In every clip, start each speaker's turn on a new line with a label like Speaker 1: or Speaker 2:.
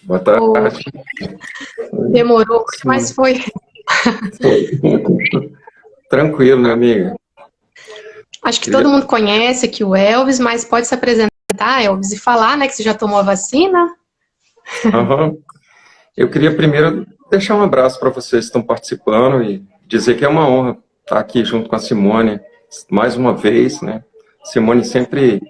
Speaker 1: Boa
Speaker 2: Ô,
Speaker 1: tarde.
Speaker 2: demorou,
Speaker 1: Sim,
Speaker 2: mas foi.
Speaker 1: tranquilo, minha amiga.
Speaker 2: Acho que todo
Speaker 1: Queria-
Speaker 2: mundo conhece aqui o Elvis, mas pode se apresentar, Elvis, e falar, né, que você já tomou a vacina?
Speaker 1: Aham. Eu queria primeiro deixar um abraço para vocês que estão participando e dizer que é uma honra estar aqui junto com a Simone mais uma vez, né? Simone sempre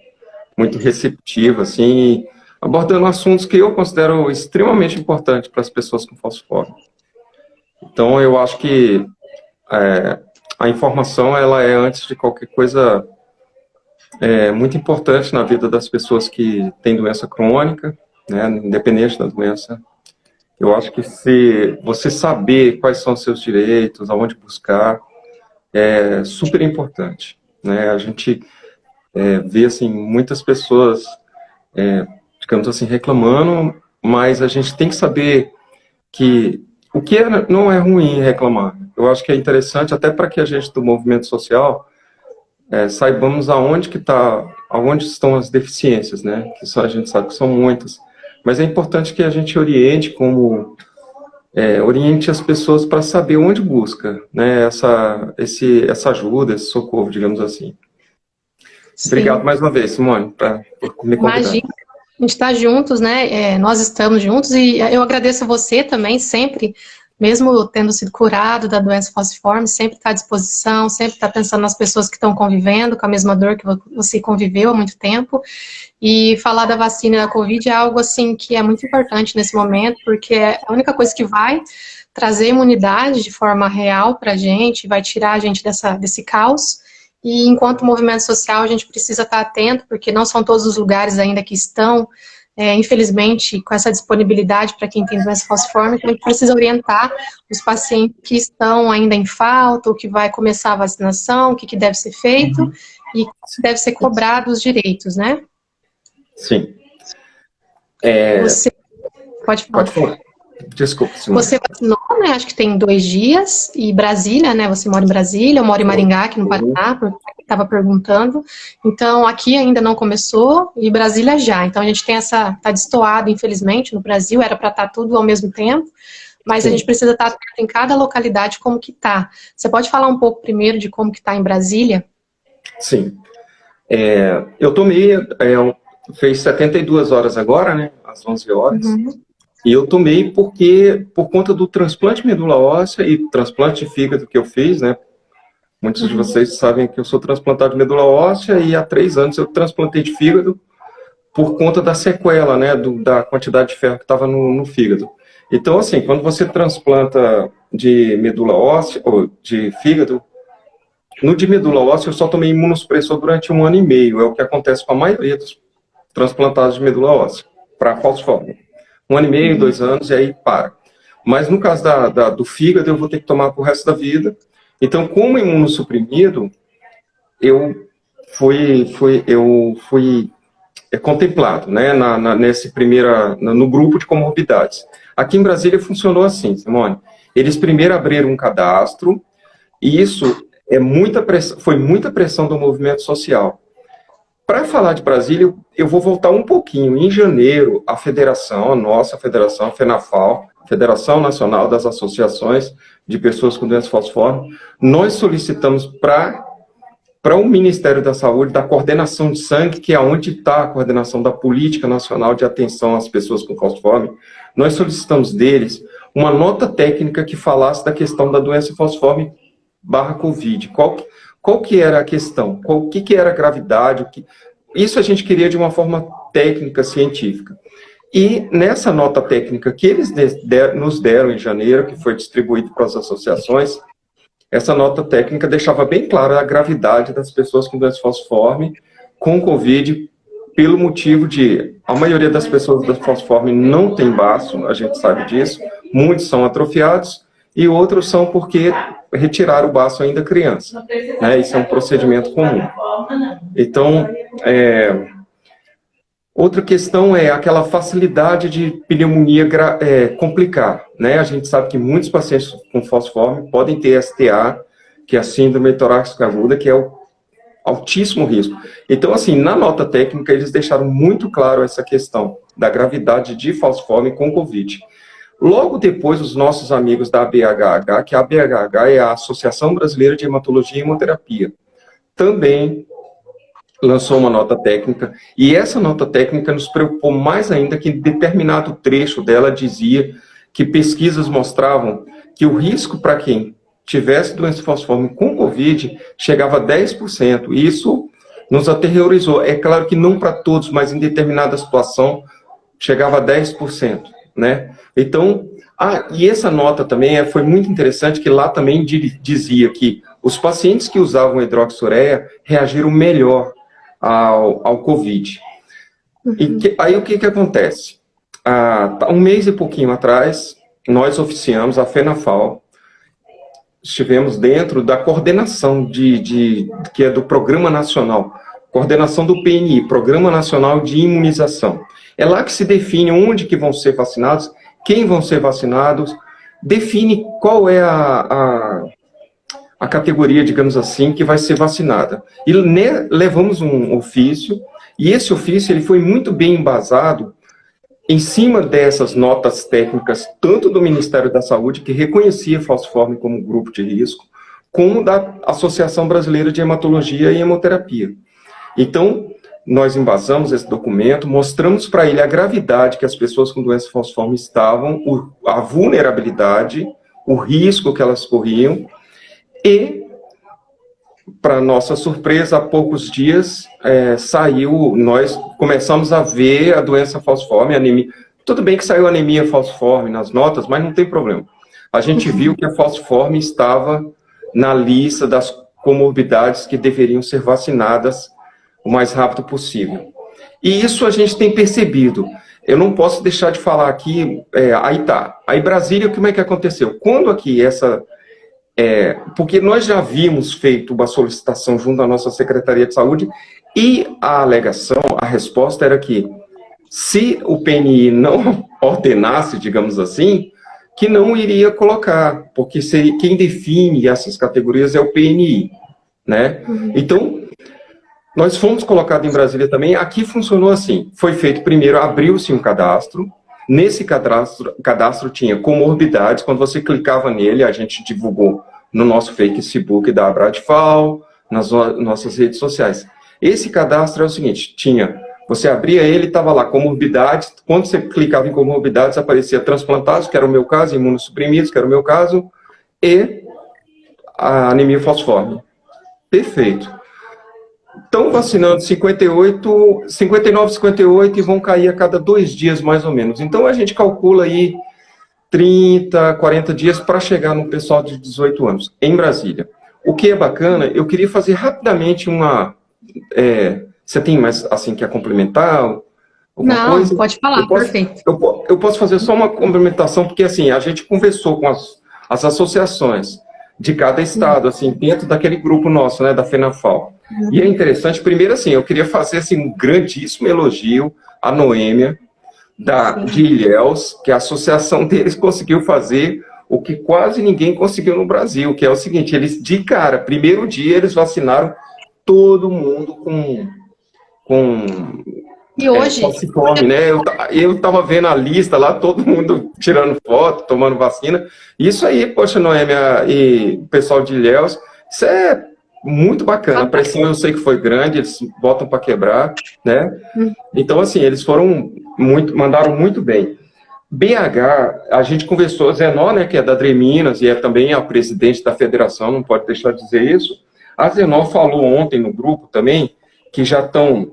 Speaker 1: muito receptiva, assim, abordando assuntos que eu considero extremamente importantes para as pessoas com falciforme. Então, eu acho que a informação, ela é, antes de qualquer coisa, muito importante na vida das pessoas que têm doença crônica, né, independente da doença. Eu acho que se você saber quais são os seus direitos, aonde buscar, é super importante, né? A gente vê assim muitas pessoas, digamos assim, reclamando, mas a gente tem que saber que o que não é ruim reclamar. Eu acho que é interessante até para que a gente do movimento social saibamos aonde estão as deficiências, né? Que só a gente sabe que são muitas. Mas é importante que a gente oriente as pessoas para saber onde busca, né? Essa ajuda, esse socorro, digamos assim. Obrigado
Speaker 2: Sim,
Speaker 1: mais uma vez, Simone, por me convidar.
Speaker 2: imagina, a gente está juntos, né? Nós estamos juntos e eu agradeço a você também, sempre, mesmo tendo sido curado da doença falciforme, sempre está à disposição, sempre está pensando nas pessoas que estão convivendo com a mesma dor que você conviveu há muito tempo. E falar da vacina da Covid é algo assim que é muito importante nesse momento, porque é a única coisa que vai trazer imunidade de forma real para a gente, vai tirar a gente desse caos. E enquanto movimento social, a gente precisa estar atento, porque não são todos os lugares ainda que estão, infelizmente, com essa disponibilidade para quem tem doença falciforme, então a gente precisa orientar os pacientes que estão ainda em falta, ou que vai começar a vacinação, o que deve ser feito, e deve ser cobrado os direitos, né?
Speaker 1: Sim,
Speaker 2: Você pode falar.
Speaker 1: pode falar. Desculpa, Simone.
Speaker 2: Você vacinou, né? Acho que tem 2 dias. E Brasília, né? Você mora em Brasília, eu moro em Maringá, aqui no Paraná, porque estava perguntando. Então, aqui ainda não começou e Brasília já. Então, a gente tem tá destoado, infelizmente, no Brasil, era para estar tudo ao mesmo tempo. Mas a gente
Speaker 1: Sim,
Speaker 2: precisa estar atento em cada localidade como que tá. Você pode falar um pouco primeiro de como que tá em Brasília?
Speaker 1: sim. Eu tomei, fez 72 horas agora, né? Às 11 horas.
Speaker 2: Uhum,
Speaker 1: E eu tomei por conta do transplante de medula óssea e transplante de fígado que eu fiz, né? Muitos de
Speaker 2: uhum,
Speaker 1: vocês sabem que eu sou transplantado de medula óssea e há 3 anos eu transplantei de fígado por conta da sequela, né? Da quantidade de ferro que estava no fígado. Então, assim, quando você transplanta de medula óssea, ou de fígado, no de medula óssea eu só tomei imunossupressor durante 1 ano e meio. É o que acontece com a maioria dos transplantados de medula óssea, para falciforme. 1 ano e meio,
Speaker 2: uhum.
Speaker 1: 2 anos, e aí para. Mas no caso do fígado, eu vou ter que tomar pro resto da vida. Então, como imunossuprimido, eu fui contemplado, né, no grupo de comorbidades. Aqui em Brasília funcionou assim, Simone. Eles primeiro abriram um cadastro, e isso foi muita pressão do movimento social. Para falar de Brasília, eu vou voltar um pouquinho. Em janeiro, a nossa federação, a FENAFAL, Federação Nacional das Associações de Pessoas com Doença Falciforme, nós solicitamos para o Ministério da Saúde, da coordenação de sangue, que é onde está a coordenação da Política Nacional de Atenção às Pessoas com Falciforme, nós solicitamos deles uma nota técnica que falasse da questão da doença falciforme barra Covid. Qual que era a questão? O que era a gravidade? Isso a gente queria de uma forma técnica, científica. E nessa nota técnica que eles nos deram em janeiro, que foi distribuída para as associações, essa nota técnica deixava bem clara a gravidade das pessoas com doença falciforme com Covid, pelo motivo de a maioria das pessoas da falciforme não tem baço, a gente sabe disso, muitos são atrofiados e outros são porque retiraram o baço ainda criança, né? Isso é um procedimento comum. Então, outra questão é aquela facilidade de pneumonia complicar, né? A gente sabe que muitos pacientes com falciforme podem ter STA, que é a síndrome torácica aguda, que é altíssimo risco. Então, assim, na nota técnica, eles deixaram muito claro essa questão da gravidade de falciforme com Covid. Logo depois, os nossos amigos da ABHH, que a ABHH é a Associação Brasileira de Hematologia e Hemoterapia, também lançou uma nota técnica, e essa nota técnica nos preocupou mais ainda que determinado trecho dela dizia que pesquisas mostravam que o risco para quem tivesse doença falciforme com Covid chegava a 10%. E isso nos aterrorizou. É claro que não para todos, mas em determinada situação chegava a 10%, né? Então, e essa nota também foi muito interessante, que lá também dizia que os pacientes que usavam hidroxureia reagiram melhor ao Covid. Aí o que acontece? Há um mês e pouquinho atrás, nós oficiamos a FENAFAL, estivemos dentro da coordenação que é do Programa Nacional, coordenação do PNI, Programa Nacional de Imunização. É lá que se define onde que vão ser vacinados, quem vão ser vacinados, define qual é a categoria, digamos assim, que vai ser vacinada. E levamos um ofício, e esse ofício ele foi muito bem embasado em cima dessas notas técnicas, tanto do Ministério da Saúde, que reconhecia falciforme como grupo de risco, como da Associação Brasileira de Hematologia e Hemoterapia. Então, nós embasamos esse documento, mostramos para ele a gravidade que as pessoas com doença falciforme estavam, a vulnerabilidade, o risco que elas corriam, e, para nossa surpresa, há poucos dias nós começamos a ver a doença falciforme, anemia. Tudo bem que saiu anemia falciforme nas notas, mas não tem problema. A gente viu que a falciforme estava na lista das comorbidades que deveriam ser vacinadas o mais rápido possível. E isso a gente tem percebido. Eu não posso deixar de falar aqui, aí Brasília, como é que aconteceu? Quando aqui porque nós já havíamos feito uma solicitação junto à nossa Secretaria de Saúde e a resposta era que se o PNI não ordenasse, digamos assim, que não iria colocar, porque quem define essas categorias é o PNI, né? Então, nós fomos colocados em Brasília também, aqui funcionou assim, foi feito primeiro, abriu-se um cadastro, nesse cadastro tinha comorbidades, quando você clicava nele, a gente divulgou no nosso Facebook da Abradfal, nas nossas redes sociais. Esse cadastro é o seguinte, você abria ele, estava lá, comorbidades, quando você clicava em comorbidades, aparecia transplantados, que era o meu caso, imunossuprimidos, que era o meu caso, e a anemia falciforme. Perfeito. Estão vacinando 59, 58 e vão cair a cada 2 dias, mais ou menos. Então, a gente calcula aí 30, 40 dias para chegar no pessoal de 18 anos, em Brasília. O que é bacana, eu queria fazer rapidamente você tem mais, assim, quer complementar alguma coisa?
Speaker 2: Não, pode falar, perfeito.
Speaker 1: Eu posso fazer só uma complementação, porque, assim, a gente conversou com as associações de cada estado, assim, dentro daquele grupo nosso, né, da FENAFAL. E é interessante, primeiro, assim, eu queria fazer, assim, um grandíssimo elogio à Noêmia, de Ilhéus, que a associação deles conseguiu fazer o que quase ninguém conseguiu no Brasil, que é o seguinte, eles, de cara, primeiro dia, eles vacinaram todo mundo
Speaker 2: e hoje?
Speaker 1: Falciforme, né? Eu estava vendo a lista lá, todo mundo tirando foto, tomando vacina. Isso aí, poxa, Noêmia e o pessoal de Ilhéus, isso é muito bacana. A pressão eu sei que foi grande, eles botam para quebrar, né? Então, assim, eles mandaram muito bem. BH, a gente conversou, Zenó, né, que é da Dreminas e é também a presidente da federação, não pode deixar de dizer isso. A Zenó falou ontem no grupo também que já estão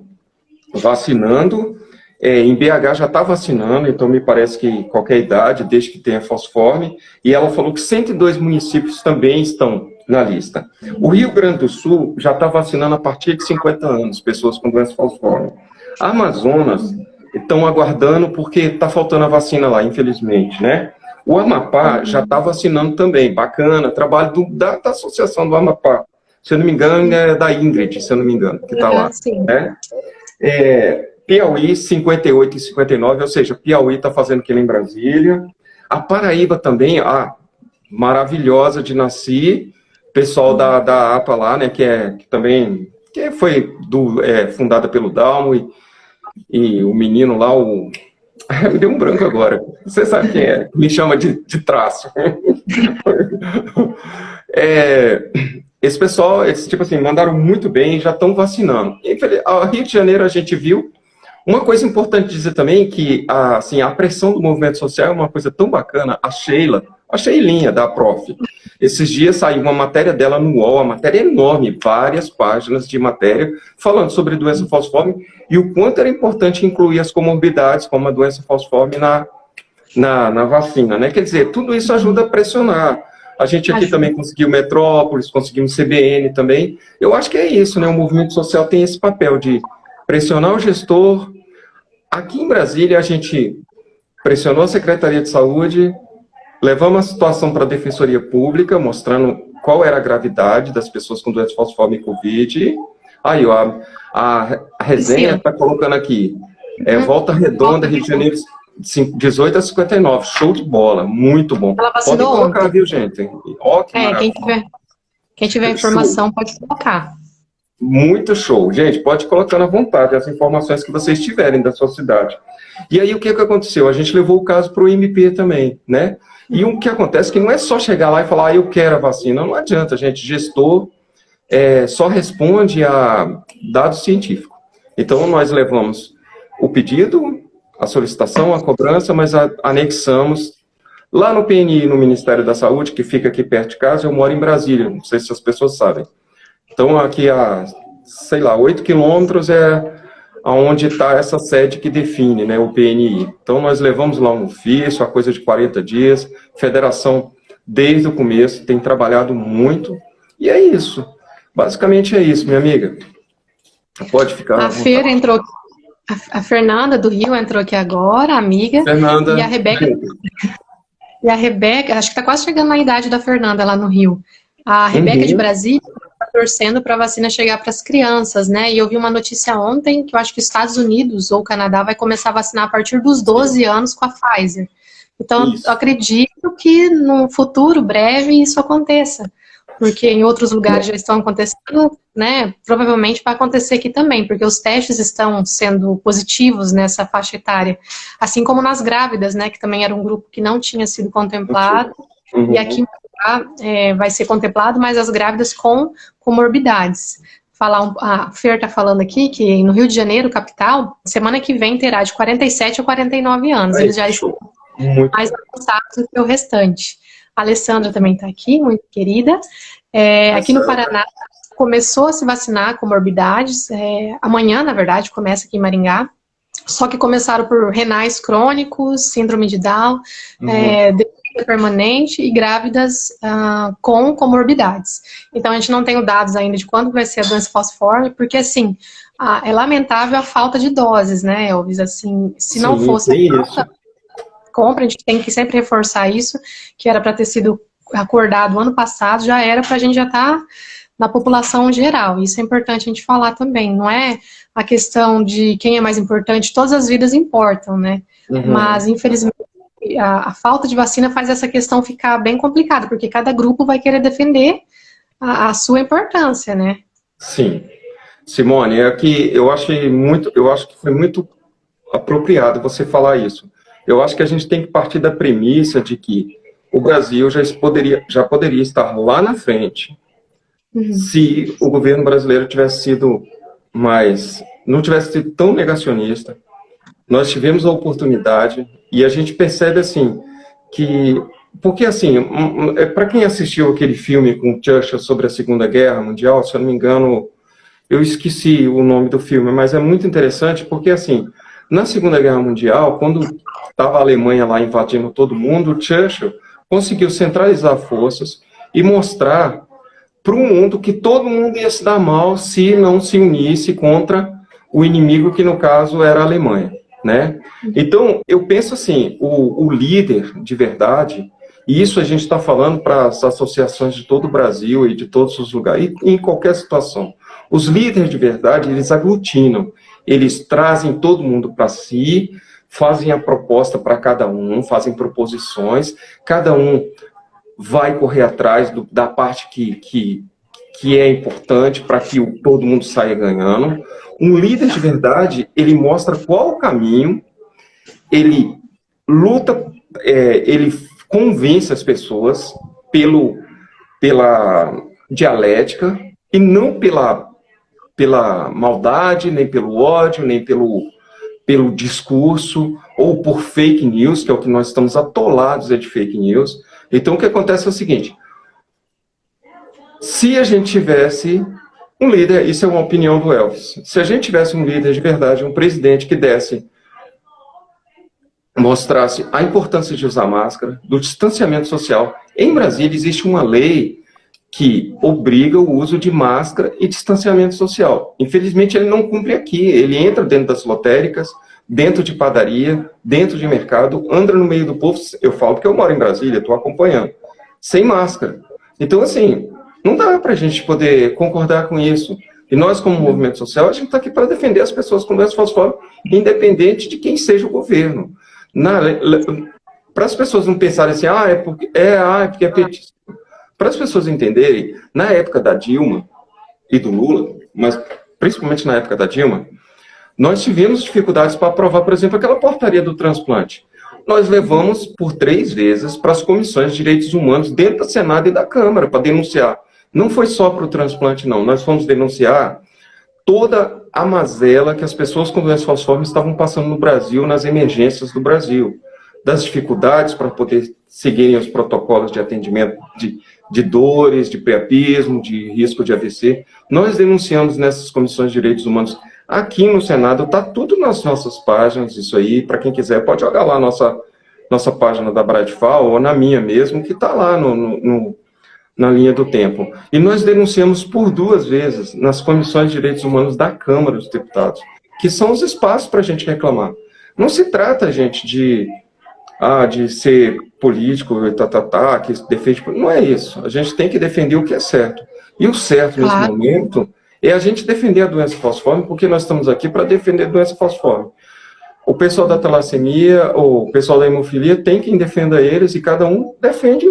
Speaker 1: vacinando, em BH já está vacinando, então me parece que qualquer idade, desde que tenha falciforme, e ela falou que 102 municípios também estão na lista. O Rio Grande do Sul já está vacinando a partir de 50 anos, pessoas com doença falciforme. A Amazonas estão aguardando porque está faltando a vacina lá, infelizmente, né? O Amapá já está vacinando também, bacana, trabalho da Associação do Amapá. Se eu não me engano, é da Ingrid, se eu não me engano, que está lá. Né? Piauí, 58 e 59, ou seja, Piauí está fazendo aquilo em Brasília. A Paraíba também, maravilhosa de Nasci, pessoal da APA lá, né, que também que foi fundada pelo Dalmo e o menino lá, me deu um branco agora. Você sabe quem é? Me chama de traço. Esse pessoal, tipo assim, mandaram muito bem, já estão vacinando. A Rio de Janeiro a gente viu. Uma coisa importante dizer também que assim, a pressão do movimento social é uma coisa tão bacana. A Sheilinha da Prof. Esses dias saiu uma matéria dela no UOL, uma matéria enorme, várias páginas de matéria, falando sobre doença falciforme e o quanto era importante incluir as comorbidades, como a doença falciforme, na vacina, né? Quer dizer, tudo isso ajuda a pressionar. A gente aqui também conseguiu Metrópolis, conseguimos CBN também. Eu acho que é isso, né? O movimento social tem esse papel de pressionar o gestor. Aqui em Brasília, a gente pressionou a Secretaria de Saúde, levamos a situação para a Defensoria Pública, mostrando qual era a gravidade das pessoas com doença falciforme e Covid. Aí, ó, a resenha está colocando aqui. Volta Redonda, Rio de Janeiro, 18 a 59. Show de bola, muito bom.
Speaker 2: Ela vacinou
Speaker 1: pode colocar,
Speaker 2: ontem.
Speaker 1: Viu, gente? Ó,
Speaker 2: quem tiver informação pode colocar.
Speaker 1: Muito show. Gente, pode colocar à vontade as informações que vocês tiverem da sua cidade. E aí, o que aconteceu? A gente levou o caso para o MP também, né? E o que acontece é que não é só chegar lá e falar, eu quero a vacina. Não adianta, gente. Gestor só responde a dados científicos. Então, nós levamos o pedido, a solicitação, a cobrança, mas anexamos lá no PNI, no Ministério da Saúde, que fica aqui perto de casa. Eu moro em Brasília, não sei se as pessoas sabem. Então, aqui a, 8 quilômetros é onde está essa sede que define, né, o PNI. Então, nós levamos lá um ofício, a coisa de 40 dias. Federação, desde o começo, tem trabalhado muito. E é isso. Basicamente é isso, minha amiga. Pode ficar.
Speaker 2: A Fer entrou. A Fernanda do Rio entrou aqui agora, amiga.
Speaker 1: Fernanda.
Speaker 2: E a Rebeca, acho que está quase chegando na idade da Fernanda lá no Rio. A Rebeca de Brasília está torcendo para a vacina chegar para as crianças, né? E eu vi uma notícia ontem que eu acho que os Estados Unidos ou o Canadá vai começar a vacinar a partir dos 12 anos com a Pfizer. Então, eu acredito que no futuro breve isso aconteça. Porque em outros lugares já estão acontecendo, né? Provavelmente vai acontecer aqui também, porque os testes estão sendo positivos nessa faixa etária. Assim como nas grávidas, né? Que também era um grupo que não tinha sido contemplado. E aqui vai ser contemplado, mas as grávidas com comorbidades. A Fer está falando aqui que no Rio de Janeiro, capital, semana que vem terá de 47 a 49 anos. Eles já estão mais avançados do que o restante. A Alessandra também está aqui, muito querida. Aqui no Paraná, começou a se vacinar com comorbidades. Amanhã, na verdade, começa aqui em Maringá. Só que começaram por renais crônicos, síndrome de Down, depressão permanente e grávidas com comorbidades. Então, a gente não tem dados ainda de quando vai ser a doença falciforme, porque, assim, é lamentável a falta de doses, né, Elvis? Assim, se não fosse compra, a gente tem que sempre reforçar isso, que era para ter sido acordado ano passado, já era para a gente já estar na população geral. Isso é importante a gente falar também. Não é a questão de quem é mais importante, todas as vidas importam, né? Mas, infelizmente, a falta de vacina faz essa questão ficar bem complicada, porque cada grupo vai querer defender a sua importância, né?
Speaker 1: Sim. Simone, eu acho que foi muito apropriado você falar isso. Eu acho que a gente tem que partir da premissa de que o Brasil já poderia estar lá na frente se o governo brasileiro tivesse sido não tivesse sido tão negacionista. Nós tivemos a oportunidade e a gente percebe assim porque assim, para quem assistiu aquele filme com Churchill sobre a Segunda Guerra Mundial, se eu não me engano, eu esqueci o nome do filme, mas é muito interessante porque assim, na Segunda Guerra Mundial, quando estava a Alemanha lá invadindo todo mundo, o Churchill conseguiu centralizar forças e mostrar para o mundo que todo mundo ia se dar mal se não se unisse contra o inimigo, que no caso era a Alemanha, né? Então, eu penso assim, o líder de verdade, e isso a gente está falando para as associações de todo o Brasil e de todos os lugares, e em qualquer situação, os líderes de verdade, eles aglutinam, eles trazem todo mundo para si, fazem a proposta para cada um, fazem proposições, cada um vai correr atrás da parte que que é importante para que todo mundo saia ganhando. Um líder de verdade, ele mostra qual o caminho, ele luta, ele convence as pessoas pela dialética e não pela maldade, nem pelo ódio, nem pelo discurso, ou por fake news, que é o que nós estamos atolados de fake news. Então, o que acontece é o seguinte: se a gente tivesse um líder, isso é uma opinião do Elvis, se a gente tivesse um líder de verdade, um presidente que mostrasse a importância de usar máscara, do distanciamento social. Em Brasília existe uma lei que obriga o uso de máscara e distanciamento social. Infelizmente, ele não cumpre aqui. Ele entra dentro das lotéricas, dentro de padaria, dentro de mercado, anda no meio do povo. Eu falo porque eu moro em Brasília, estou acompanhando, sem máscara. Então, assim, não dá para a gente poder concordar com isso. E nós, como movimento social, a gente está aqui para defender as pessoas com doença falciforme, independente de quem seja o governo. Para as pessoas não pensarem assim, é porque é petista. Para as pessoas entenderem, na época da Dilma e do Lula, mas principalmente na época da Dilma, nós tivemos dificuldades para aprovar, por exemplo, aquela portaria do transplante. Nós levamos por 3 vezes para as comissões de direitos humanos dentro do Senado e da Câmara para denunciar. Não foi só para o transplante, não. Nós fomos denunciar toda a mazela que as pessoas com doença falciforme estavam passando no Brasil, nas emergências do Brasil, das dificuldades para poder seguirem os protocolos de atendimento de dores, de priapismo, de risco de AVC. Nós denunciamos nessas comissões de direitos humanos aqui no Senado, está tudo nas nossas páginas, isso aí, para quem quiser, pode jogar lá nossa página da Bradfal, ou na minha mesmo, que está lá na linha do tempo. E nós denunciamos por 2 vezes nas comissões de direitos humanos da Câmara dos Deputados, que são os espaços para a gente reclamar. Não se trata, gente, de ser político, que defende... Não é isso. A gente tem que defender o que é certo. E o certo, nesse momento, é a gente defender a doença falciforme, porque nós estamos aqui para defender a doença falciforme. O pessoal da talassemia, o pessoal da hemofilia, tem quem defenda eles, e cada um defende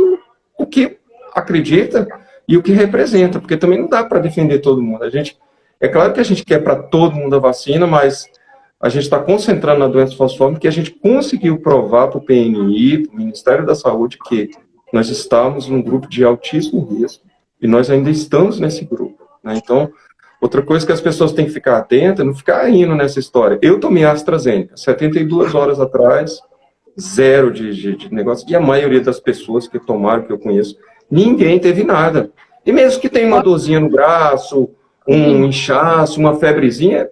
Speaker 1: o que acredita e o que representa, porque também não dá para defender todo mundo. É claro que a gente quer para todo mundo a vacina, mas a gente está concentrando na doença falciforme, porque a gente conseguiu provar para o PNI, para o Ministério da Saúde, que nós estamos num grupo de altíssimo risco, e nós ainda estamos nesse grupo, né? Então, outra coisa que as pessoas têm que ficar atentas, não ficar indo nessa história. Eu tomei a AstraZeneca, 72 horas atrás, 0 de negócio, e a maioria das pessoas que tomaram, que eu conheço, ninguém teve nada. E mesmo que tenha uma dorzinha no braço, um inchaço, uma febrezinha,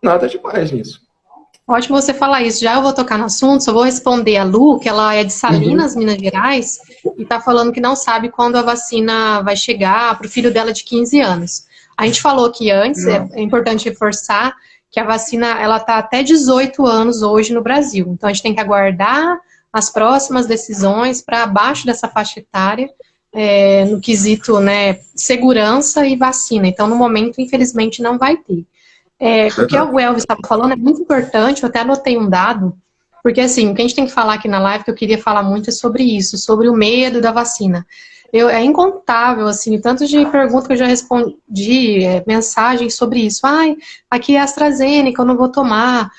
Speaker 1: nada demais nisso.
Speaker 2: Ótimo você falar isso. Já eu vou tocar no assunto, só vou responder a Lu, que ela é de Salinas, Minas Gerais, e está falando que não sabe quando a vacina vai chegar para o filho dela de 15 anos. A gente falou aqui antes, é importante reforçar que a vacina ela está até 18 anos hoje no Brasil. Então a gente tem que aguardar as próximas decisões para abaixo dessa faixa etária, no quesito, né, segurança e vacina. Então no momento, infelizmente, não vai ter. O que o Elvis estava falando é muito importante, eu até anotei um dado, porque assim, o que a gente tem que falar aqui na live, que eu queria falar muito é sobre isso, sobre o medo da vacina. É incontável, assim, o tanto de perguntas que eu já respondi, mensagens sobre isso. Aqui é AstraZeneca, eu não vou tomar.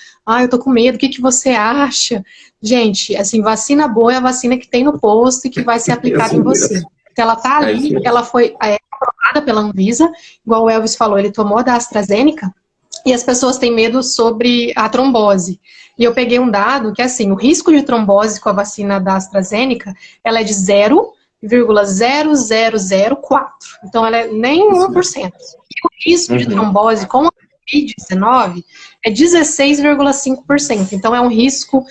Speaker 2: Eu tô com medo, o que você acha? Gente, assim, vacina boa é a vacina que tem no posto e que vai ser aplicada em você. Então, ela tá ali, ela foi aprovada pela Anvisa, igual o Elvis falou, ele tomou da AstraZeneca, e as pessoas têm medo sobre a trombose. E eu peguei um dado que, assim, o risco de trombose com a vacina da AstraZeneca, ela é de 0,0004. Então, ela é nem 1%. E o risco de trombose com a Covid-19 é 16,5%. Então, é um risco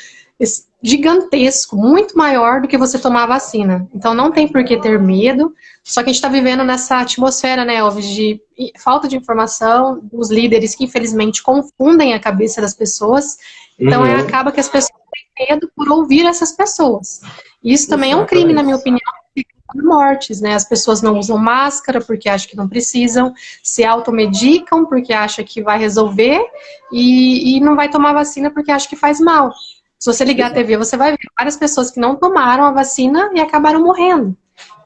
Speaker 2: gigantesco, muito maior do que você tomar a vacina. Então, não tem por que ter medo, só que a gente está vivendo nessa atmosfera, né, Elvis, de falta de informação, dos líderes que, infelizmente, confundem a cabeça das pessoas. Então, acaba que as pessoas têm medo por ouvir essas pessoas. E isso também é um crime, na minha opinião, de mortes, né? As pessoas não usam máscara porque acham que não precisam, se automedicam porque acham que vai resolver e não vai tomar vacina porque acham que faz mal. Se você ligar a TV, você vai ver várias pessoas que não tomaram a vacina e acabaram morrendo.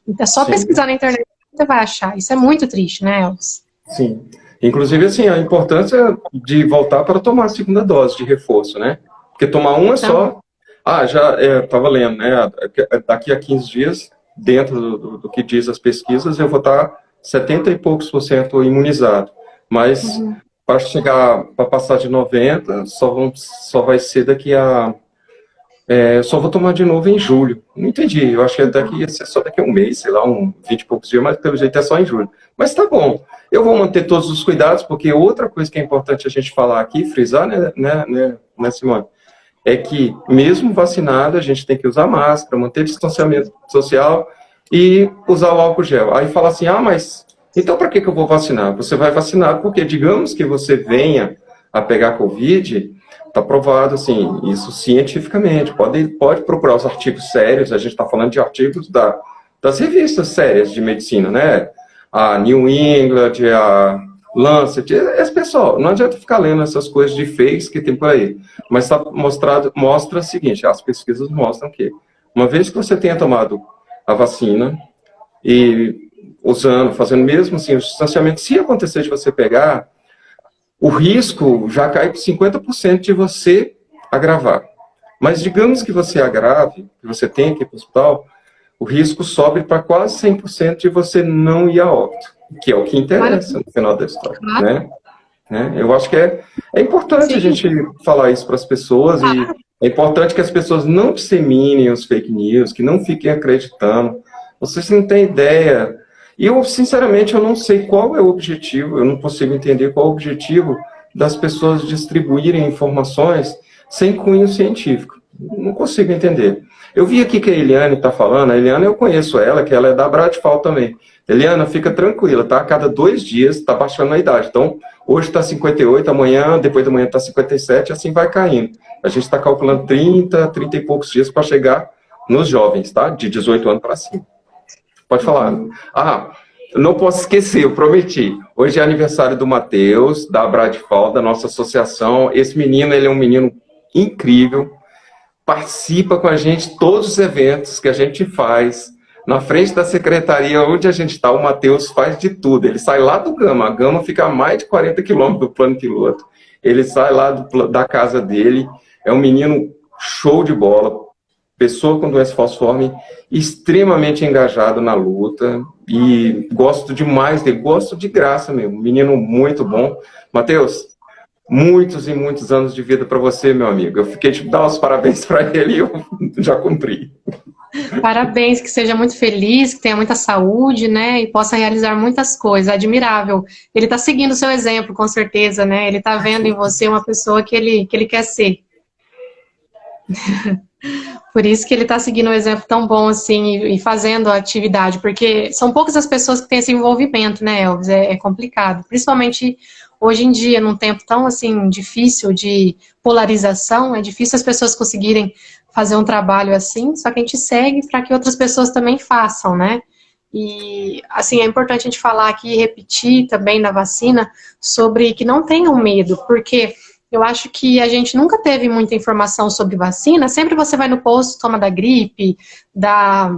Speaker 2: Então, é só pesquisar na internet você vai achar. Isso é muito triste, né, Elvis?
Speaker 1: Sim. Inclusive, assim, a importância de voltar para tomar a segunda dose de reforço, né? Porque tomar uma
Speaker 2: Então,
Speaker 1: só... já estava lendo, né? Daqui a 15 dias, dentro do que diz as pesquisas, eu vou estar 70 e poucos % imunizado. Mas para chegar, para passar de 90, só vai ser daqui a... só vou tomar de novo em julho. Não entendi. Eu achei até que ia ser só daqui a um mês, sei lá, 20 e poucos dias, mas pelo jeito é só em julho. Mas tá bom. Eu vou manter todos os cuidados, porque outra coisa que é importante a gente falar aqui, frisar, né, Simone? É que, mesmo vacinado, a gente tem que usar máscara, manter distanciamento social e usar o álcool gel. Aí fala assim, mas então para que eu vou vacinar? Você vai vacinar porque, digamos que você venha a pegar Covid, está provado, assim, isso cientificamente, pode procurar os artigos sérios, a gente está falando de artigos das revistas sérias de medicina, né? A New England, a Lancet, esse pessoal, não adianta ficar lendo essas coisas de fakes que tem por aí, mas mostra o seguinte, as pesquisas mostram que, uma vez que você tenha tomado a vacina, e fazendo mesmo assim, o distanciamento, se acontecer de você pegar, o risco já cai para 50% de você agravar. Mas digamos que você agrave, que você tenha que ir para o hospital, o risco sobe para quase 100% de você não ir a óbito, que é o que interessa no final da história, né? Eu acho que é importante
Speaker 2: sim.
Speaker 1: a gente falar isso para as pessoas e é importante que as pessoas não disseminem os fake news, que não fiquem acreditando. Vocês não têm ideia. E eu, sinceramente, eu não sei qual é o objetivo, eu não consigo entender qual é o objetivo das pessoas distribuírem informações sem cunho científico. Não consigo entender. Eu vi aqui que a Eliane está falando, a Eliane eu conheço ela, que ela é da Bradfal também. Eliana, fica tranquila, tá? A cada 2 dias está baixando a idade. Então, hoje está 58, amanhã, depois da manhã está 57, assim vai caindo. A gente está calculando 30 e poucos dias para chegar nos jovens, tá? De 18 anos para cima. Pode falar. Não posso esquecer, eu prometi. Hoje é aniversário do Matheus, da Bradfal, da nossa associação. Esse menino, ele é um menino incrível, participa com a gente todos os eventos que a gente faz. Na frente da secretaria onde a gente está, o Matheus faz de tudo. Ele sai lá do Gama. A Gama fica a mais de 40 quilômetros do plano piloto. Ele sai lá da casa dele. É um menino show de bola. Pessoa com doença falciforme, extremamente engajado na luta. E gosto demais dele. Gosto de graça mesmo. Menino muito bom. Matheus, muitos e muitos anos de vida para você, meu amigo. Eu fiquei de dar os parabéns para ele e eu já cumpri.
Speaker 2: Parabéns, que seja muito feliz, que tenha muita saúde, né, e possa realizar muitas coisas. Admirável. Ele está seguindo o seu exemplo, com certeza, né? Ele está vendo em você uma pessoa que ele quer ser. Por isso que ele está seguindo um exemplo tão bom assim e fazendo a atividade, porque são poucas as pessoas que têm esse envolvimento, né, Elvis? É complicado, principalmente hoje em dia, num tempo tão assim difícil de polarização, é difícil as pessoas conseguirem fazer um trabalho assim, só que a gente segue para que outras pessoas também façam, né? E, assim, é importante a gente falar aqui e repetir também na vacina sobre que não tenham medo, porque eu acho que a gente nunca teve muita informação sobre vacina, sempre você vai no posto, toma da gripe, da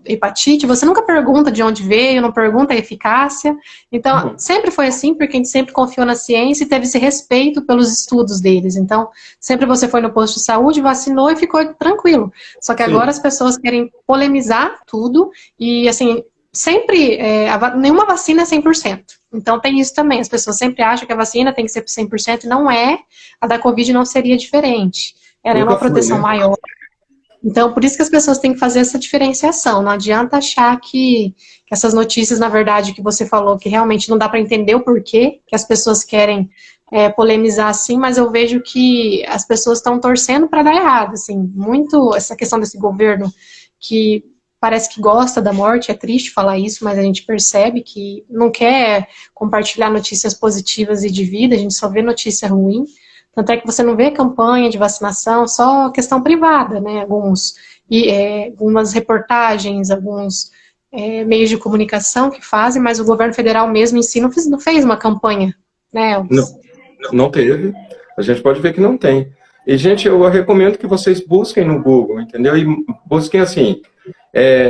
Speaker 2: hepatite, você nunca pergunta de onde veio, não pergunta a eficácia, então sempre foi assim, porque a gente sempre confiou na ciência e teve esse respeito pelos estudos deles, então sempre você foi no posto de saúde, vacinou e ficou tranquilo, só que agora as pessoas querem polemizar tudo e assim, sempre, nenhuma vacina é 100%, então tem isso também, as pessoas sempre acham que a vacina tem que ser 100% e não é, a da Covid não seria diferente, ela é uma proteção maior. Então, por isso que as pessoas têm que fazer essa diferenciação. Não adianta achar que essas notícias, na verdade, que você falou, que realmente não dá para entender o porquê que as pessoas querem polemizar assim, mas eu vejo que as pessoas estão torcendo para dar errado. Assim, muito essa questão desse governo que parece que gosta da morte, é triste falar isso, mas a gente percebe que não quer compartilhar notícias positivas e de vida, a gente só vê notícia ruim. Tanto é que você não vê campanha de vacinação, só questão privada, né? Algumas reportagens, alguns meios de comunicação que fazem, mas o governo federal mesmo em si não fez uma campanha, né?
Speaker 1: Não teve. A gente pode ver que não tem. E, gente, eu recomendo que vocês busquem no Google, entendeu? E busquem assim,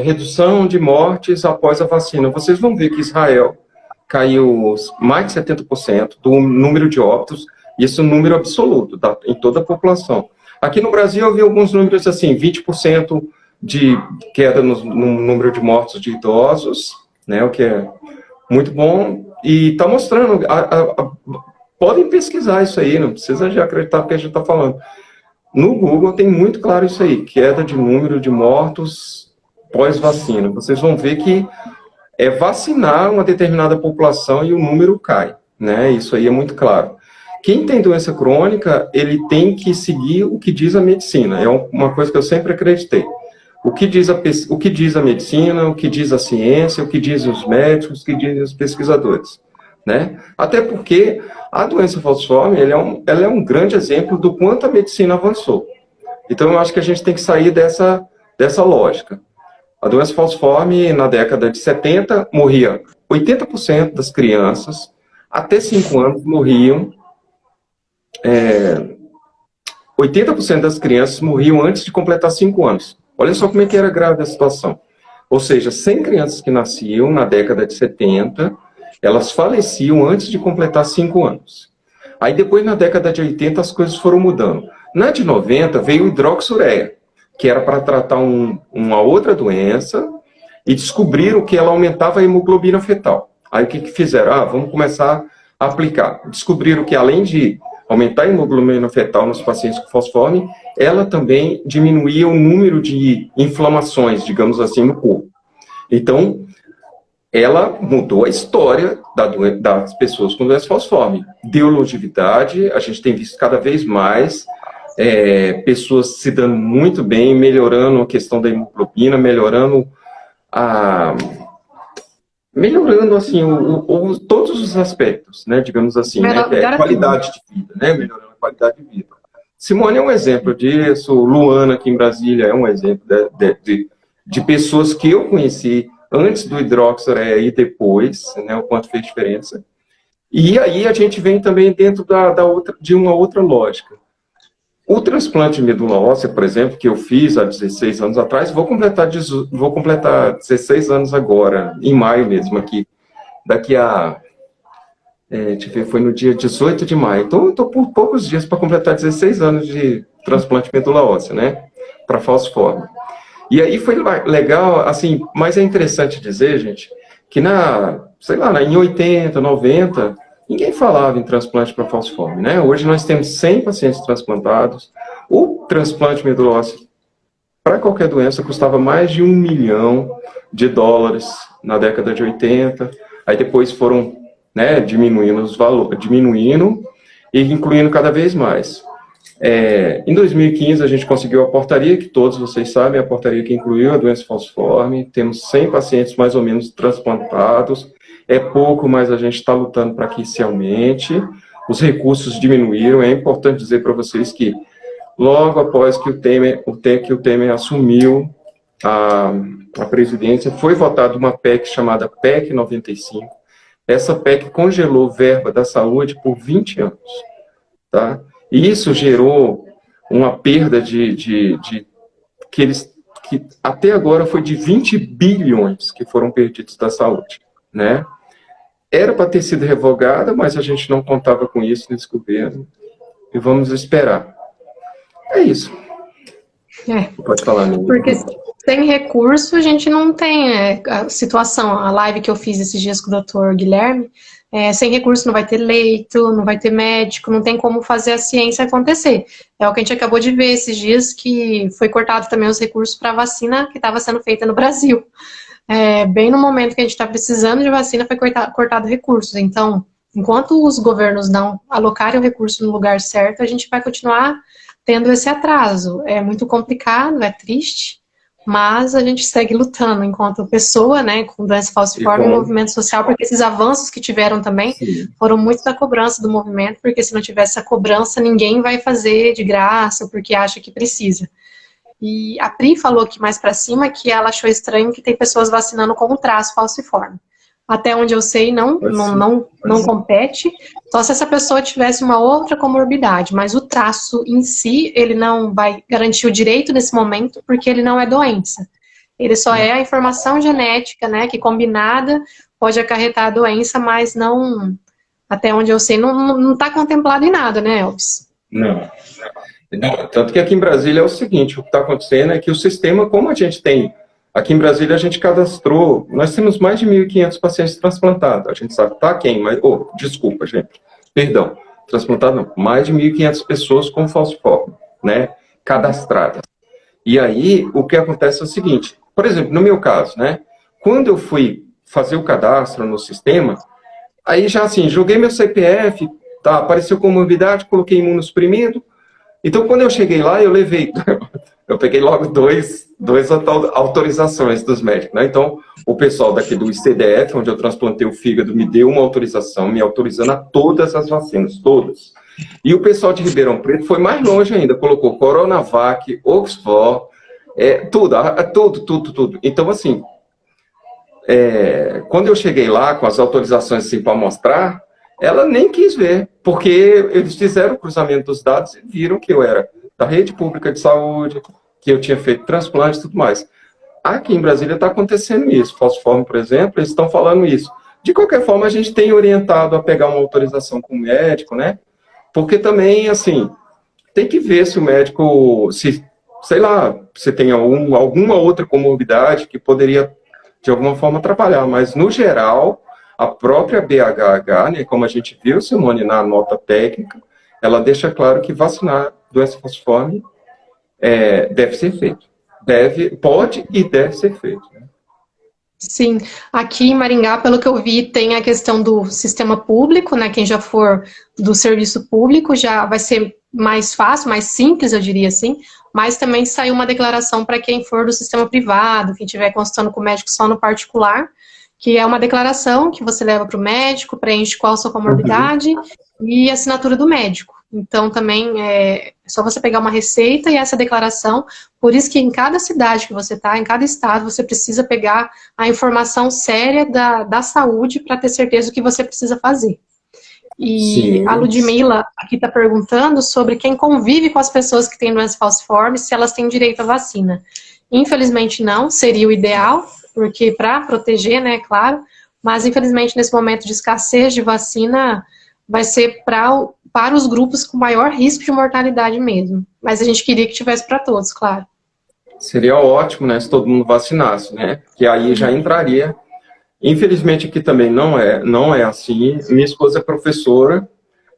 Speaker 1: redução de mortes após a vacina. Vocês vão ver que Israel caiu mais de 70% do número de óbitos, isso é um número absoluto, tá, em toda a população. Aqui no Brasil eu vi alguns números assim, 20% de queda no número de mortos de idosos, né, o que é muito bom, e está mostrando, podem pesquisar isso aí, não precisa de acreditar porque a gente está falando. No Google tem muito claro isso aí, queda de número de mortos pós-vacina. Vocês vão ver que é vacinar uma determinada população e o número cai, né? Isso aí é muito claro. Quem tem doença crônica, ele tem que seguir o que diz a medicina. É uma coisa que eu sempre acreditei. O que diz a medicina, o que diz a ciência, o que dizem os médicos, o que dizem os pesquisadores, né? Até porque a doença falciforme, ela é um grande exemplo do quanto a medicina avançou. Então, eu acho que a gente tem que sair dessa lógica. A doença falciforme, na década de 70, morria 80% das crianças, até 5 anos morriam, 80% das crianças morriam antes de completar 5 anos. Olha só como é que era grave a situação. Ou seja, 100 crianças que nasciam na década de 70, elas faleciam antes de completar 5 anos. Aí depois, na década de 80, as coisas foram mudando. Na de 90, veio o hidroxureia, que era para tratar uma outra doença, e descobriram que ela aumentava a hemoglobina fetal. Aí o que fizeram? Vamos começar a aplicar. Descobriram que além de aumentar a hemoglobina fetal nos pacientes com falciforme, ela também diminuía o número de inflamações, digamos assim, no corpo. Então, ela mudou a história das pessoas com doença falciforme. Deu longevidade, a gente tem visto cada vez mais pessoas se dando muito bem, melhorando a questão da hemoglobina, melhorando assim, todos os aspectos, né, digamos assim, né, qualidade de vida, né, melhorando a qualidade de vida. Simone é um exemplo disso, Luana aqui em Brasília é um exemplo de pessoas que eu conheci antes do hidroxureia e depois, né, o quanto fez diferença. E aí a gente vem também dentro de uma outra lógica. O transplante de medula óssea, por exemplo, que eu fiz há 16 anos atrás, vou completar 16 anos agora, em maio mesmo, aqui. Daqui a... deixa eu ver, foi no dia 18 de maio. Então, eu estou por poucos dias para completar 16 anos de transplante de medula óssea, né? Para falciforme. E aí foi legal, assim, mas é interessante dizer, gente, que em 80, 90... ninguém falava em transplante para falciforme, né? Hoje nós temos 100 pacientes transplantados. O transplante de medula óssea para qualquer doença custava mais de $1 milhão na década de 80. Aí depois foram, né, diminuindo os valores, e incluindo cada vez mais. Em 2015 a gente conseguiu a portaria, que todos vocês sabem, a portaria que incluiu a doença falciforme. Temos 100 pacientes mais ou menos transplantados. É pouco, mas a gente está lutando para que isso aumente. Os recursos diminuíram. É importante dizer para vocês que, logo após que o Temer assumiu a presidência, foi votada uma PEC chamada PEC 95. Essa PEC congelou verba da saúde por 20 anos. Tá? E isso gerou uma perda que até agora foi de 20 bilhões que foram perdidos da saúde. Né? Era para ter sido revogada, mas a gente não contava com isso nesse governo. E vamos esperar. É isso. Pode falar, amigo.
Speaker 2: Porque sem recurso a gente não tem a situação, a live que eu fiz esses dias com o Dr. Guilherme, sem recurso não vai ter leito, não vai ter médico, não tem como fazer a ciência acontecer. É o que a gente acabou de ver esses dias, que foi cortado também os recursos para a vacina que estava sendo feita no Brasil. Bem no momento que a gente está precisando de vacina, foi cortado recursos. Então, enquanto os governos não alocarem o recurso no lugar certo, a gente vai continuar tendo esse atraso. É muito complicado, é triste, mas a gente segue lutando enquanto pessoa, né, com doença falciforme e movimento social, porque esses avanços que tiveram também foram muito da cobrança do movimento, porque se não tivesse essa cobrança, ninguém vai fazer de graça, porque acha que precisa. E a Pri falou aqui mais pra cima que ela achou estranho que tem pessoas vacinando com um traço falciforme. Até onde eu sei, não compete, só se essa pessoa tivesse uma outra comorbidade, mas o traço em si, ele não vai garantir o direito nesse momento, porque ele não é doença. Ele só é a informação genética, né, que combinada pode acarretar a doença, mas não, até onde eu sei, não está contemplado em nada, né, Elvis?
Speaker 1: Não. Não, tanto que aqui em Brasília é o seguinte, o que está acontecendo é que o sistema, como a gente tem, aqui em Brasília a gente cadastrou, nós temos mais de 1.500 pacientes transplantados, a gente sabe, tá quem, mas, desculpa, gente, perdão, transplantado não, mais de 1.500 pessoas com falciforme, né, cadastradas. E aí, o que acontece é o seguinte, por exemplo, no meu caso, né, quando eu fui fazer o cadastro no sistema, aí já assim, joguei meu CPF, tá, apareceu comorbidade, coloquei imunossuprimido. Então, quando eu cheguei lá, eu peguei logo duas autorizações dos médicos, né? Então, o pessoal daqui do ICDF, onde eu transplantei o fígado, me deu uma autorização, me autorizando a todas as vacinas, todas. E o pessoal de Ribeirão Preto foi mais longe ainda, colocou Coronavac, Oxford, tudo. Então, assim, quando eu cheguei lá com as autorizações assim, para mostrar, ela nem quis ver, porque eles fizeram o cruzamento dos dados e viram que eu era da rede pública de saúde, que eu tinha feito transplante e tudo mais. Aqui em Brasília está acontecendo isso. Falciforme, por exemplo, eles estão falando isso. De qualquer forma, a gente tem orientado a pegar uma autorização com o médico, né? Porque também, assim, tem que ver se o médico, sei lá, se tem alguma outra comorbidade que poderia, de alguma forma, atrapalhar. Mas, no geral, a própria BHH, né, como a gente viu, Simone, na nota técnica, ela deixa claro que vacinar doença falciforme deve ser feito. Pode e deve ser feito. Né?
Speaker 2: Sim, aqui em Maringá, pelo que eu vi, tem a questão do sistema público, né? Quem já for do serviço público já vai ser mais fácil, mais simples, eu diria assim, mas também saiu uma declaração para quem for do sistema privado, quem estiver consultando com o médico só no particular, que é uma declaração que você leva para o médico, preenche qual a sua comorbidade e assinatura do médico. Então, também é só você pegar uma receita e essa declaração. Por isso que em cada cidade que você está, em cada estado, você precisa pegar a informação séria da saúde para ter certeza do que você precisa fazer. E
Speaker 1: Sim.
Speaker 2: A Ludmila aqui está perguntando sobre quem convive com as pessoas que têm doença falciforme, se elas têm direito à vacina. Infelizmente não, seria o ideal, porque para proteger, né, claro, mas infelizmente nesse momento de escassez de vacina, vai ser para os grupos com maior risco de mortalidade mesmo. Mas a gente queria que tivesse para todos, claro.
Speaker 1: Seria ótimo, né, se todo mundo vacinasse, né? Que aí já entraria. Infelizmente aqui também não é assim. Minha esposa é professora,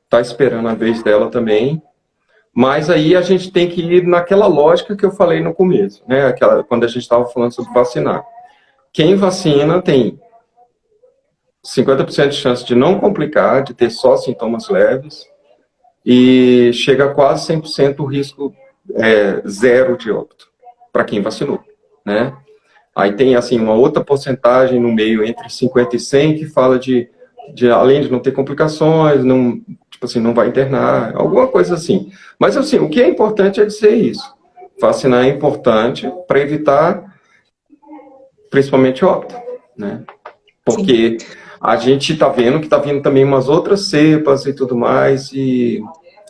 Speaker 1: está esperando a vez dela também. Mas aí a gente tem que ir naquela lógica que eu falei no começo, né? Quando a gente estava falando sobre vacinar. Quem vacina tem 50% de chance de não complicar, de ter só sintomas leves, e chega a quase 100% o risco zero de óbito, para quem vacinou, né? Aí tem, assim, uma outra porcentagem no meio, entre 50 e 100, que fala de além de não ter complicações, não, tipo assim, não vai internar, alguma coisa assim. Mas, assim, o que é importante é dizer isso. Vacinar é importante para evitar, principalmente, óbito, né? Porque a gente está vendo que está vindo também umas outras cepas e tudo mais, e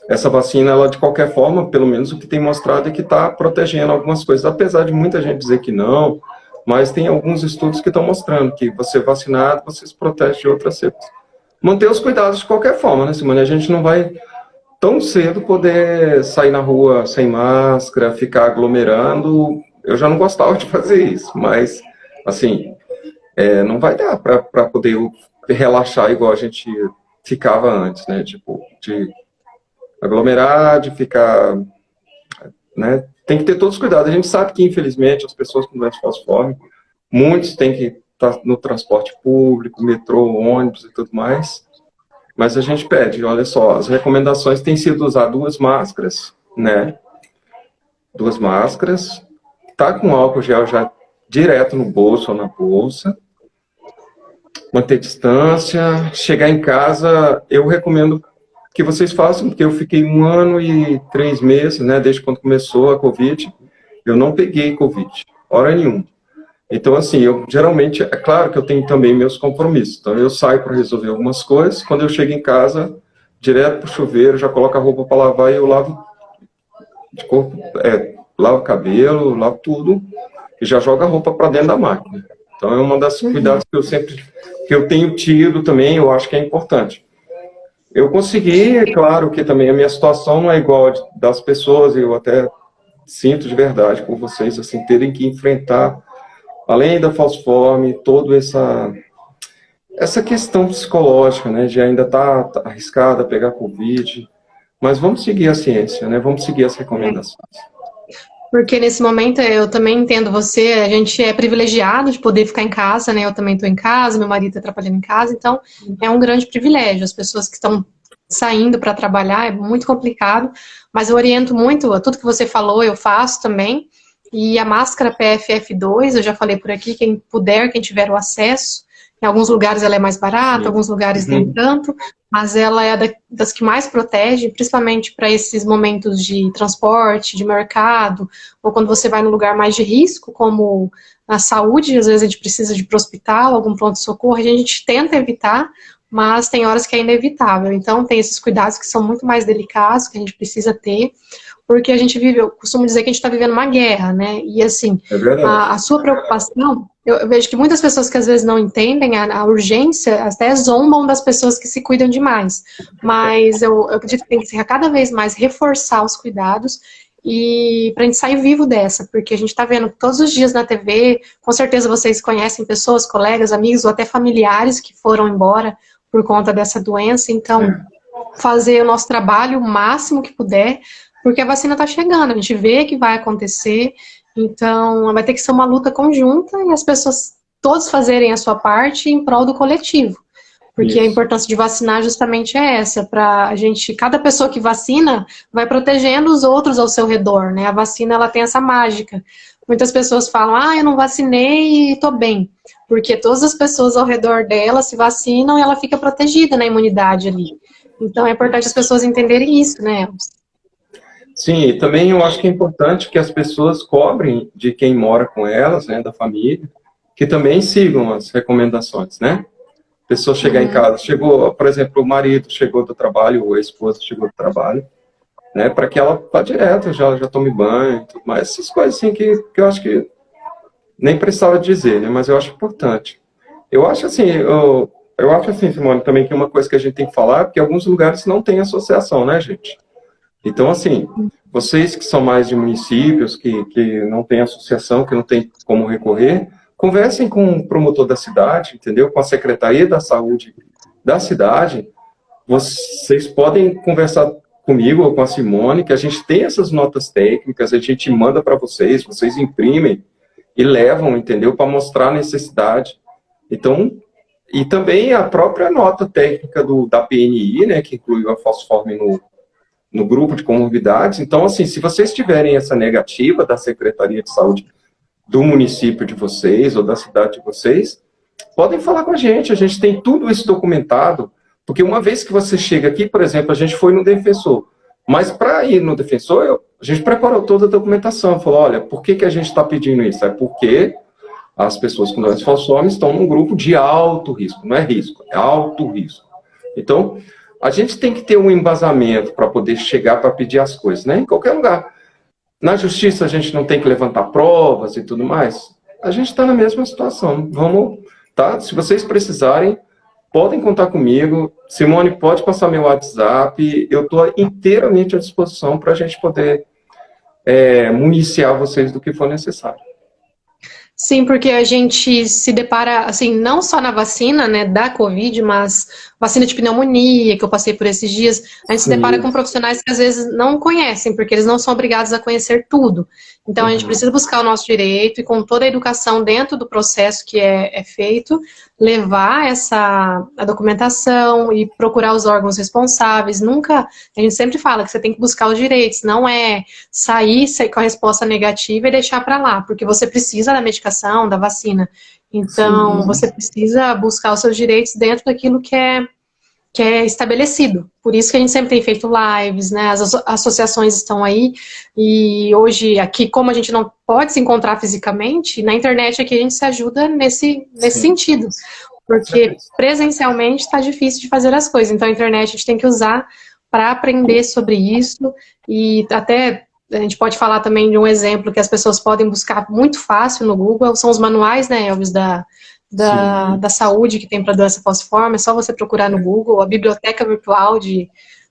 Speaker 1: essa vacina, ela de qualquer forma, pelo menos o que tem mostrado é que está protegendo algumas coisas, apesar de muita gente dizer que não, mas tem alguns estudos que estão mostrando que você vacinado, você se protege de outras cepas. Manter os cuidados de qualquer forma, né, Simone? A gente não vai tão cedo poder sair na rua sem máscara, ficar aglomerando. Eu já não gostava de fazer isso, mas, assim, não vai dar para poder relaxar igual a gente ficava antes, né? Tipo, de aglomerar, de ficar, né? Tem que ter todos os cuidados. A gente sabe que, infelizmente, as pessoas com doença falciforme, muitos têm que estar no transporte público, metrô, ônibus e tudo mais, mas a gente pede, olha só, as recomendações têm sido usar 2 máscaras, né? 2 máscaras, tá com álcool gel já direto no bolso ou na bolsa, manter distância, chegar em casa, eu recomendo que vocês façam, porque eu fiquei 1 ano e 3 meses, né, desde quando começou a Covid, eu não peguei Covid, hora nenhuma. Então, assim, eu geralmente, é claro que eu tenho também meus compromissos, então eu saio para resolver algumas coisas, quando eu chego em casa, direto pro chuveiro, já coloco a roupa para lavar e eu lavo de corpo, lavo o cabelo, lavo tudo, e já joga a roupa para dentro da máquina. Então é uma das cuidados que eu tenho tido também, eu acho que é importante. Eu consegui, é claro que também a minha situação não é igual das pessoas, eu até sinto de verdade por vocês, assim, terem que enfrentar, além da falciforme, toda essa questão psicológica, né, de ainda tá arriscada a pegar Covid, mas vamos seguir a ciência, né, vamos seguir as recomendações.
Speaker 2: Porque nesse momento eu também entendo você, a gente é privilegiado de poder ficar em casa, né? Eu também estou em casa, meu marido está trabalhando em casa, então é um grande privilégio. As pessoas que estão saindo para trabalhar é muito complicado, mas eu oriento muito, tudo que você falou eu faço também. E a máscara PFF2, eu já falei por aqui, quem puder, quem tiver o acesso, em alguns lugares ela é mais barata, em alguns lugares nem tanto, mas ela é das que mais protege, principalmente para esses momentos de transporte, de mercado, ou quando você vai num lugar mais de risco, como na saúde, às vezes a gente precisa de ir para o hospital, algum pronto-socorro, a gente tenta evitar, mas tem horas que é inevitável. Então tem esses cuidados que são muito mais delicados, que a gente precisa ter, porque a gente vive, eu costumo dizer que a gente está vivendo uma guerra, né? E assim, a sua preocupação, eu vejo que muitas pessoas que às vezes não entendem a urgência, até zombam das pessoas que se cuidam demais. Mas eu acredito que tem que ser cada vez mais reforçar os cuidados e para a gente sair vivo dessa, porque a gente está vendo todos os dias na TV, com certeza vocês conhecem pessoas, colegas, amigos ou até familiares que foram embora por conta dessa doença, então fazer o nosso trabalho o máximo que puder, porque a vacina está chegando, a gente vê que vai acontecer, então vai ter que ser uma luta conjunta e as pessoas todos fazerem a sua parte em prol do coletivo. Porque a importância de vacinar justamente é essa, para a gente, cada pessoa que vacina vai protegendo os outros ao seu redor, né? A vacina, ela tem essa mágica. Muitas pessoas falam, eu não vacinei e tô bem. Porque todas as pessoas ao redor dela se vacinam e ela fica protegida na imunidade ali. Então é importante as pessoas entenderem isso, né?
Speaker 1: Sim, e também eu acho que é importante que as pessoas cobrem de quem mora com elas, né, da família, que também sigam as recomendações, né? A pessoa chegar em casa, chegou, por exemplo, o marido chegou do trabalho, ou a esposa chegou do trabalho, né, para que ela vá direto, já tome banho, tudo mais, essas coisas assim que eu acho que nem precisava dizer, né, mas eu acho importante. Eu acho assim, Simone, também que uma coisa que a gente tem que falar, porque alguns lugares não tem associação, né, gente? Então, assim, vocês que são mais de municípios, que não tem associação, que não tem como recorrer, conversem com o promotor da cidade, entendeu? Com a Secretaria da Saúde da cidade. Vocês podem conversar comigo ou com a Simone, que a gente tem essas notas técnicas, a gente manda para vocês, vocês imprimem e levam, entendeu? Para mostrar a necessidade. Então, e também a própria nota técnica da PNI, né, que inclui a falciforme no grupo de comorbidades. Então, assim, se vocês tiverem essa negativa da Secretaria de Saúde do município de vocês ou da cidade de vocês, podem falar com a gente tem tudo isso documentado, porque uma vez que você chega aqui, por exemplo, a gente foi no defensor, mas para ir no defensor, a gente preparou toda a documentação, falou, olha, por que a gente está pedindo isso? É porque as pessoas com doença falciforme estão num grupo de alto risco, não é risco, é alto risco. Então, a gente tem que ter um embasamento para poder chegar para pedir as coisas, né? Em qualquer lugar. Na justiça a gente não tem que levantar provas e tudo mais. A gente está na mesma situação. Vamos, tá? Se vocês precisarem, podem contar comigo. Simone, pode passar meu WhatsApp. Eu estou inteiramente à disposição para a gente poder municiar vocês do que for necessário.
Speaker 2: Sim, porque a gente se depara, assim, não só na vacina, né, da Covid, mas vacina de pneumonia, que eu passei por esses dias, a gente se depara com profissionais que às vezes não conhecem, porque eles não são obrigados a conhecer tudo. Então, a gente precisa buscar o nosso direito e com toda a educação dentro do processo que é feito, levar a documentação e procurar os órgãos responsáveis. Nunca, a gente sempre fala que você tem que buscar os direitos, não é sair com a resposta negativa e deixar para lá, porque você precisa da medicação, da vacina. Então, você precisa buscar os seus direitos dentro daquilo que é estabelecido. Por isso que a gente sempre tem feito lives, né? As associações estão aí, e hoje aqui, como a gente não pode se encontrar fisicamente, na internet aqui a gente se ajuda nesse sentido, porque presencialmente está difícil de fazer as coisas, então a internet a gente tem que usar para aprender sobre isso, e até a gente pode falar também de um exemplo que as pessoas podem buscar muito fácil no Google, são os manuais, né, Elvis, da saúde que tem para doença falciforme. É só você procurar no Google, a biblioteca virtual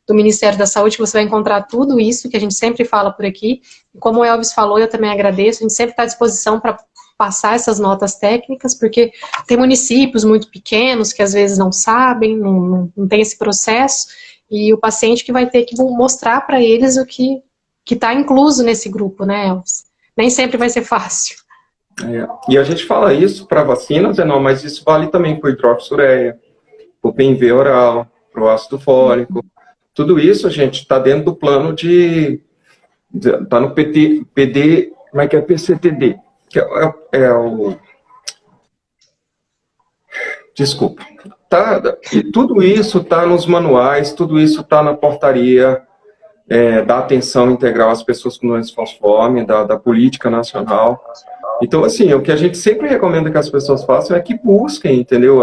Speaker 2: do Ministério da Saúde, que você vai encontrar tudo isso que a gente sempre fala por aqui. E como o Elvis falou, eu também agradeço, a gente sempre está à disposição para passar essas notas técnicas, porque tem municípios muito pequenos que às vezes não sabem, não tem esse processo, e o paciente que vai ter que mostrar para eles o que está incluso nesse grupo, né, Elvis? Nem sempre vai ser fácil.
Speaker 1: E a gente fala isso para vacinas, não, mas isso vale também para o hidroxureia, para o PNV oral, para o ácido fólico. Tudo isso, gente, está dentro do plano está no PD, como é que é? PCTD, que é o... Desculpa. E tudo isso está nos manuais, tudo isso está na portaria da atenção integral às pessoas com doença falciforme, da política nacional. Então, assim, o que a gente sempre recomenda que as pessoas façam é que busquem, entendeu?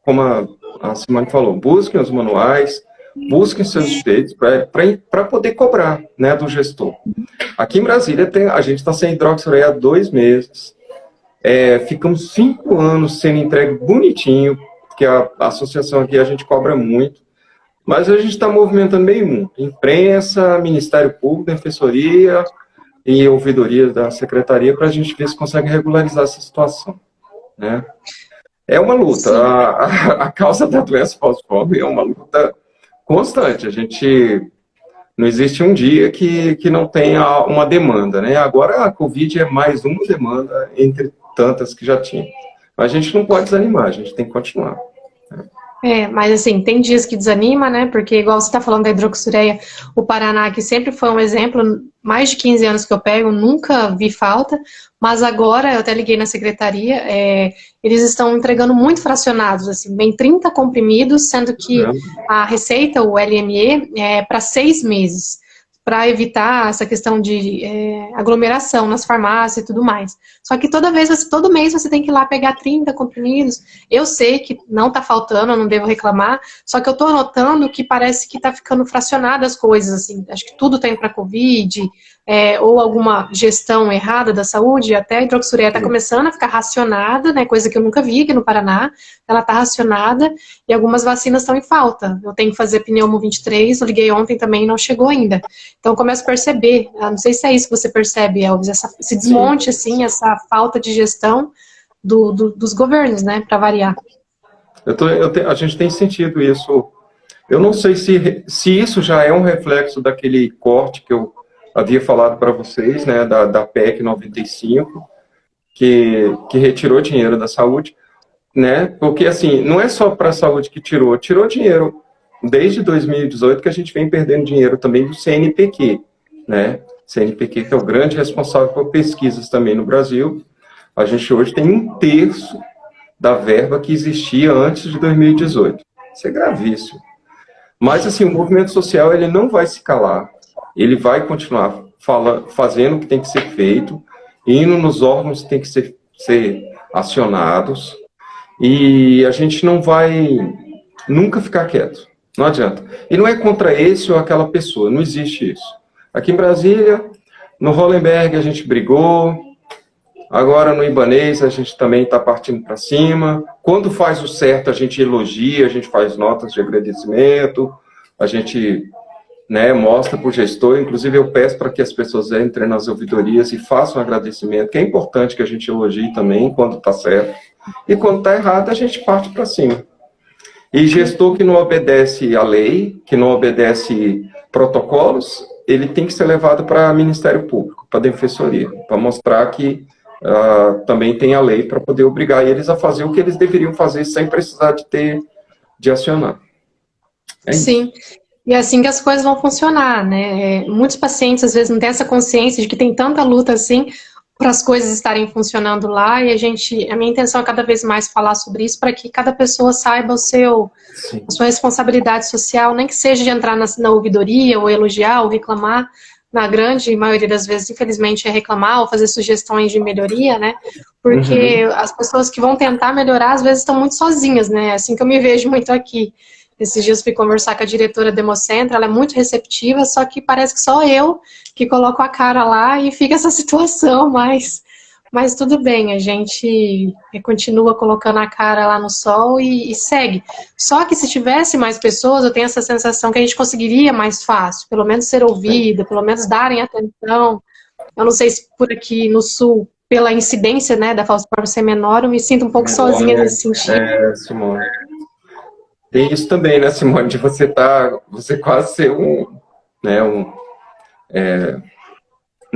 Speaker 1: Como a Simone falou, busquem os manuais, busquem seus direitos para poder cobrar, né, do gestor. Aqui em Brasília, a gente está sem hidroxureia há 2 meses. Ficamos 5 anos sendo entregue bonitinho, porque a associação aqui a gente cobra muito, mas a gente está movimentando meio mundo. Imprensa, Ministério Público, Defensoria e ouvidoria da Secretaria para a gente ver se consegue regularizar essa situação, né? É uma luta. A causa da doença falciforme é uma luta constante. Não existe um dia que não tenha uma demanda, né? Agora a Covid é mais uma demanda entre tantas que já tinha. Mas a gente não pode desanimar, a gente tem que continuar.
Speaker 2: Mas assim, tem dias que desanima, né? Porque igual você está falando da hidroxureia, o Paraná, que sempre foi um exemplo, mais de 15 anos que eu pego, nunca vi falta, mas agora, eu até liguei na secretaria, eles estão entregando muito fracionados, assim, bem 30 comprimidos, sendo que a receita, o LME, é para 6 meses, para evitar essa questão de aglomeração nas farmácias e tudo mais. Só que todo mês você tem que ir lá pegar 30 comprimidos. Eu sei que não está faltando, eu não devo reclamar, só que eu estou notando que parece que está ficando fracionado as coisas, assim. Acho que tudo tem para Covid, ou alguma gestão errada da saúde, até a hidroxureia está começando a ficar racionada, né, coisa que eu nunca vi aqui no Paraná, ela está racionada, e algumas vacinas estão em falta. Eu tenho que fazer pneumo 23, eu liguei ontem também e não chegou ainda. Então eu começo a perceber, não sei se é isso que você percebe, Elvis, esse desmonte, assim, essa falta de gestão dos governos, né, para variar.
Speaker 1: A gente tem sentido isso. Eu não sei se isso já é um reflexo daquele corte que eu havia falado para vocês, né, da PEC 95, que retirou dinheiro da saúde, né, porque, assim, não é só para a saúde que tirou dinheiro desde 2018 que a gente vem perdendo dinheiro também do CNPq, né, CNPq que é o grande responsável por pesquisas também no Brasil. A gente hoje tem 1/3 da verba que existia antes de 2018. Isso é gravíssimo. Mas, assim, o movimento social, ele não vai se calar. Ele vai continuar fazendo o que tem que ser feito, indo nos órgãos que tem que ser acionados, e a gente não vai nunca ficar quieto. Não adianta. E não é contra esse ou aquela pessoa, não existe isso. Aqui em Brasília, no Hollenberg a gente brigou, agora no Ibanez a gente também está partindo para cima. Quando faz o certo a gente elogia, a gente faz notas de agradecimento, a gente, né, mostra para o gestor. Inclusive eu peço para que as pessoas entrem nas ouvidorias e façam agradecimento, que é importante que a gente elogie também quando está certo. E quando está errado a gente parte para cima. E gestor que não obedece à lei, que não obedece protocolos, ele tem que ser levado para o Ministério Público, para a Defensoria, para mostrar que também tem a lei para poder obrigar eles a fazer o que eles deveriam fazer sem precisar de acionar.
Speaker 2: Sim, e é assim que as coisas vão funcionar, né? Muitos pacientes às vezes não têm essa consciência de que tem tanta luta assim para as coisas estarem funcionando lá, e a minha intenção é cada vez mais falar sobre isso para que cada pessoa saiba a sua responsabilidade social, nem que seja de entrar na ouvidoria, ou elogiar, ou reclamar. Na grande maioria das vezes, infelizmente, é reclamar ou fazer sugestões de melhoria, né? Porque as pessoas que vão tentar melhorar, às vezes estão muito sozinhas, né? Assim que eu me vejo muito aqui. Esses dias fui conversar com a diretora do Hemocentro, ela é muito receptiva, só que parece que só eu que coloco a cara lá e fica essa situação, mas tudo bem, a gente continua colocando a cara lá no sol e segue. Só que se tivesse mais pessoas, eu tenho essa sensação que a gente conseguiria mais fácil, pelo menos ser ouvida, pelo menos darem atenção. Eu não sei se por aqui no Sul, pela incidência, né, da falciforme ser menor, eu me sinto um pouco sozinha nesse sentido.
Speaker 1: Simone. Tem isso também, né, Simone, de você quase ser um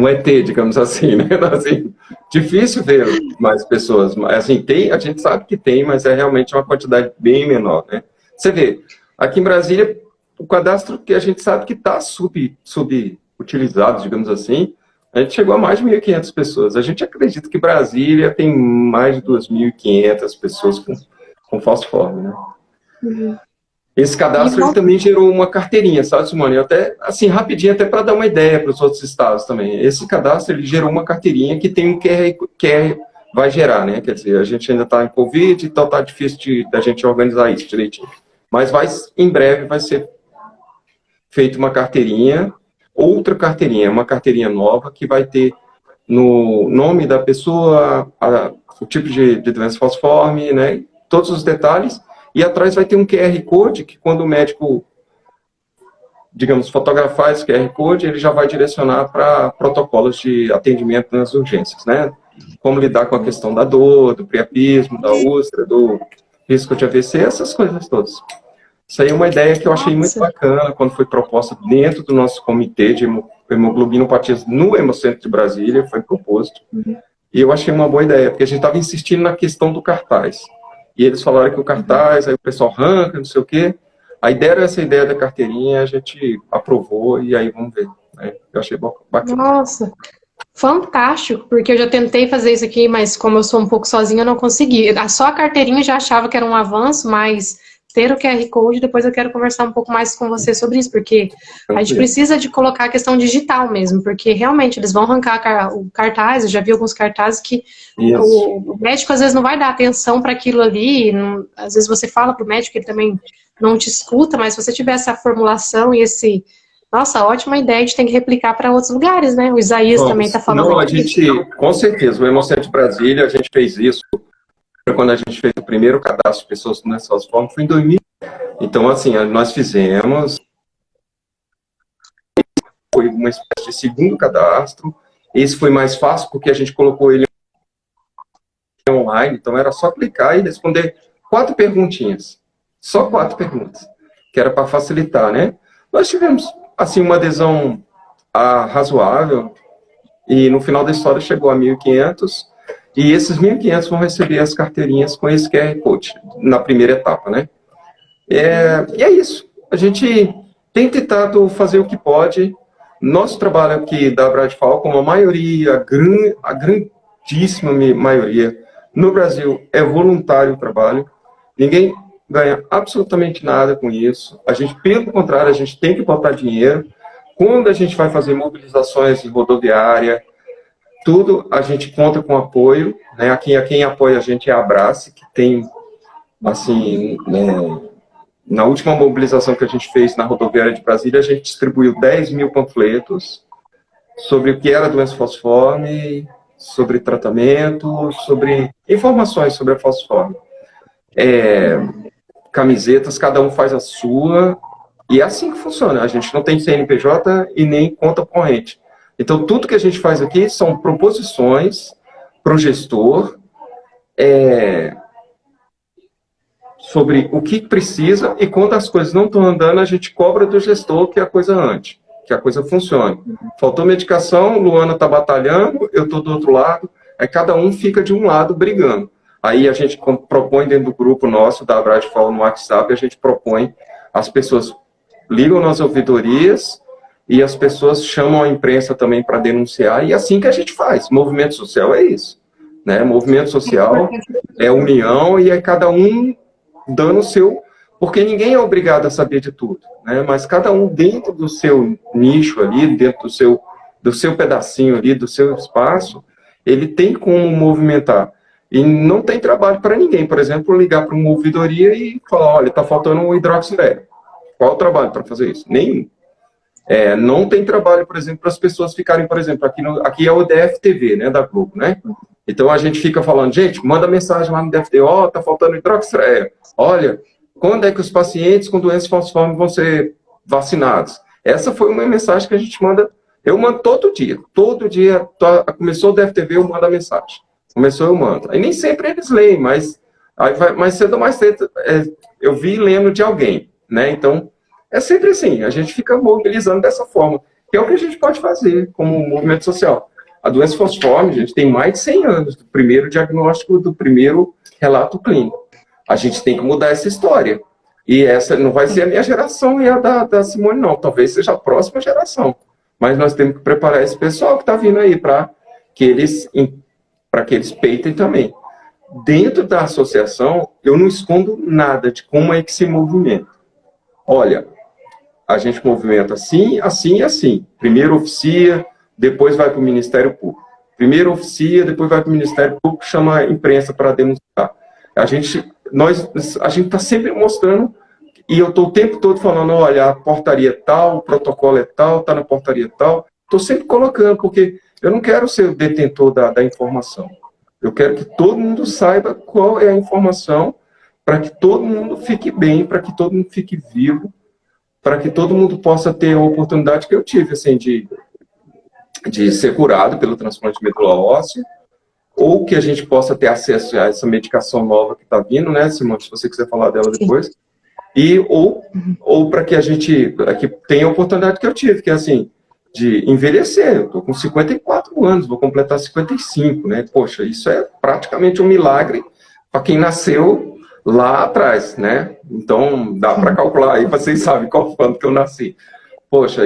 Speaker 1: ET, digamos assim, né? Assim, difícil ver mais pessoas. Assim, a gente sabe que tem, mas é realmente uma quantidade bem menor, né? Você vê, aqui em Brasília, o cadastro que a gente sabe que está subutilizado, digamos assim, a gente chegou a mais de 1.500 pessoas. A gente acredita que Brasília tem mais de 2.500 pessoas com falciforme, né?
Speaker 2: Uhum.
Speaker 1: Esse cadastro ele também gerou uma carteirinha, sabe, Simone? Até, assim, rapidinho, até para dar uma ideia para os outros estados também. Esse cadastro, ele gerou uma carteirinha que tem um QR, vai gerar, né? Quer dizer, a gente ainda está em Covid, então está difícil da gente organizar isso direitinho. Mas em breve vai ser feita uma carteirinha, outra carteirinha, uma carteirinha nova, que vai ter no nome da pessoa, o tipo de doença falciforme, né? Todos os detalhes. E atrás vai ter um QR Code que quando o médico, digamos, fotografar esse QR Code, ele já vai direcionar para protocolos de atendimento nas urgências, né? Como lidar com a questão da dor, do priapismo, da úlcera, do risco de AVC, essas coisas todas. Isso aí é uma ideia que eu achei muito bacana quando foi proposta dentro do nosso comitê de hemoglobinopatias no Hemocentro de Brasília, foi proposto. E eu achei uma boa ideia, porque a gente estava insistindo na questão do cartaz. E eles falaram que o cartaz, aí o pessoal arranca, não sei o quê. Aí deram essa ideia da carteirinha, a gente aprovou e aí vamos ver. Né? Eu achei bacana.
Speaker 2: Nossa, fantástico, porque eu já tentei fazer isso aqui, mas como eu sou um pouco sozinha, eu não consegui. Só a carteirinha eu já achava que era um avanço, mas ter o QR Code, depois eu quero conversar um pouco mais com você sobre isso, porque a gente precisa de colocar a questão digital mesmo, porque realmente eles vão arrancar o cartaz, eu já vi alguns cartazes que o médico às vezes não vai dar atenção para aquilo ali, às vezes você fala para o médico, ele também não te escuta, mas se você tiver essa formulação e esse... Nossa, ótima ideia, a gente tem que replicar para outros lugares, né? O Isaías também está falando.
Speaker 1: Não, com certeza, o Hemocentro de Brasília, a gente fez isso quando a gente fez o primeiro cadastro de pessoas com falciforme, foi em 2000. Então, assim, nós fizemos, foi uma espécie de segundo cadastro. Esse foi mais fácil porque a gente colocou ele online, então era só clicar e responder 4 perguntinhas. Só 4 perguntas, que era para facilitar, né? Nós tivemos, assim, uma adesão razoável e no final da história chegou a 1.500. E esses 1.500 vão receber as carteirinhas com esse QR Code, na primeira etapa, né? E é isso. A gente tem tentado fazer o que pode. Nosso trabalho aqui da Bradfal, como a maioria, a grandíssima maioria, no Brasil, é voluntário o trabalho. Ninguém ganha absolutamente nada com isso. A gente, pelo contrário, a gente tem que botar dinheiro. Quando a gente vai fazer mobilizações em rodoviária, tudo a gente conta com apoio, né? Quem apoia a gente é a Abrace, que tem, assim, na última mobilização que a gente fez na rodoviária de Brasília, a gente distribuiu 10.000 panfletos sobre o que era a doença falciforme, sobre tratamento, sobre informações sobre a falciforme. Camisetas, cada um faz a sua, e é assim que funciona. A gente não tem CNPJ e nem conta corrente. Então, tudo que a gente faz aqui são proposições para o gestor sobre o que precisa, e quando as coisas não estão andando, a gente cobra do gestor que a coisa ande, que a coisa funcione. Faltou medicação, Luana está batalhando, eu estou do outro lado, aí cada um fica de um lado brigando. Aí a gente propõe dentro do grupo nosso, da Bradfal no WhatsApp, a gente propõe, as pessoas ligam nas ouvidorias, e as pessoas chamam a imprensa também para denunciar, e é assim que a gente faz. Movimento social é isso, né? Movimento social é união, e é cada um dando o seu... Porque ninguém é obrigado a saber de tudo, né? Mas cada um dentro do seu nicho ali, dentro do seu pedacinho ali, do seu espaço, ele tem como movimentar. E não tem trabalho para ninguém. Por exemplo, ligar para uma ouvidoria e falar, olha, está faltando um hidroxilé. Qual o trabalho para fazer isso? Nenhum. Não tem trabalho, por exemplo, para as pessoas ficarem, por exemplo, aqui é o DFTV, né, da Globo, né? Então a gente fica falando, gente, manda mensagem lá no DFTV, tá faltando hidroxilé. Olha, quando é que os pacientes com doenças falciformes vão ser vacinados? Essa foi uma mensagem que a gente manda, eu mando todo dia, começou o DFTV, eu mando a mensagem. Começou, eu mando. Aí nem sempre eles leem, mas aí vai, mais cedo ou mais cedo, eu vi lendo de alguém, né? Então, é sempre assim, a gente fica mobilizando dessa forma, que é o que a gente pode fazer como movimento social. A doença falciforme, gente, tem mais de 100 anos do primeiro diagnóstico, do primeiro relato clínico. A gente tem que mudar essa história. E essa não vai ser a minha geração e a da Simone, não. Talvez seja a próxima geração. Mas nós temos que preparar esse pessoal que está vindo aí para que eles peitem também. Dentro da associação, eu não escondo nada de como é que se movimenta. Olha, a gente movimenta assim, assim e assim. Primeiro oficia, depois vai para o Ministério Público. Primeiro oficia, depois vai para o Ministério Público, chama a imprensa para denunciar. A gente está sempre mostrando, e eu estou o tempo todo falando, olha, a portaria é tal, o protocolo é tal, está na portaria tal. Estou sempre colocando, porque eu não quero ser o detentor da informação. Eu quero que todo mundo saiba qual é a informação, para que todo mundo fique bem, para que todo mundo fique vivo, para que todo mundo possa ter a oportunidade que eu tive, assim, de ser curado pelo transplante de medula óssea, ou que a gente possa ter acesso a essa medicação nova que está vindo, né, Simone, se você quiser falar dela depois, ou para que a gente tenha a oportunidade que eu tive, que é assim, de envelhecer. Eu estou com 54 anos, vou completar 55, né, poxa, isso é praticamente um milagre para quem nasceu lá atrás, né, então dá para calcular aí, vocês sabem qual ano que eu nasci. Poxa,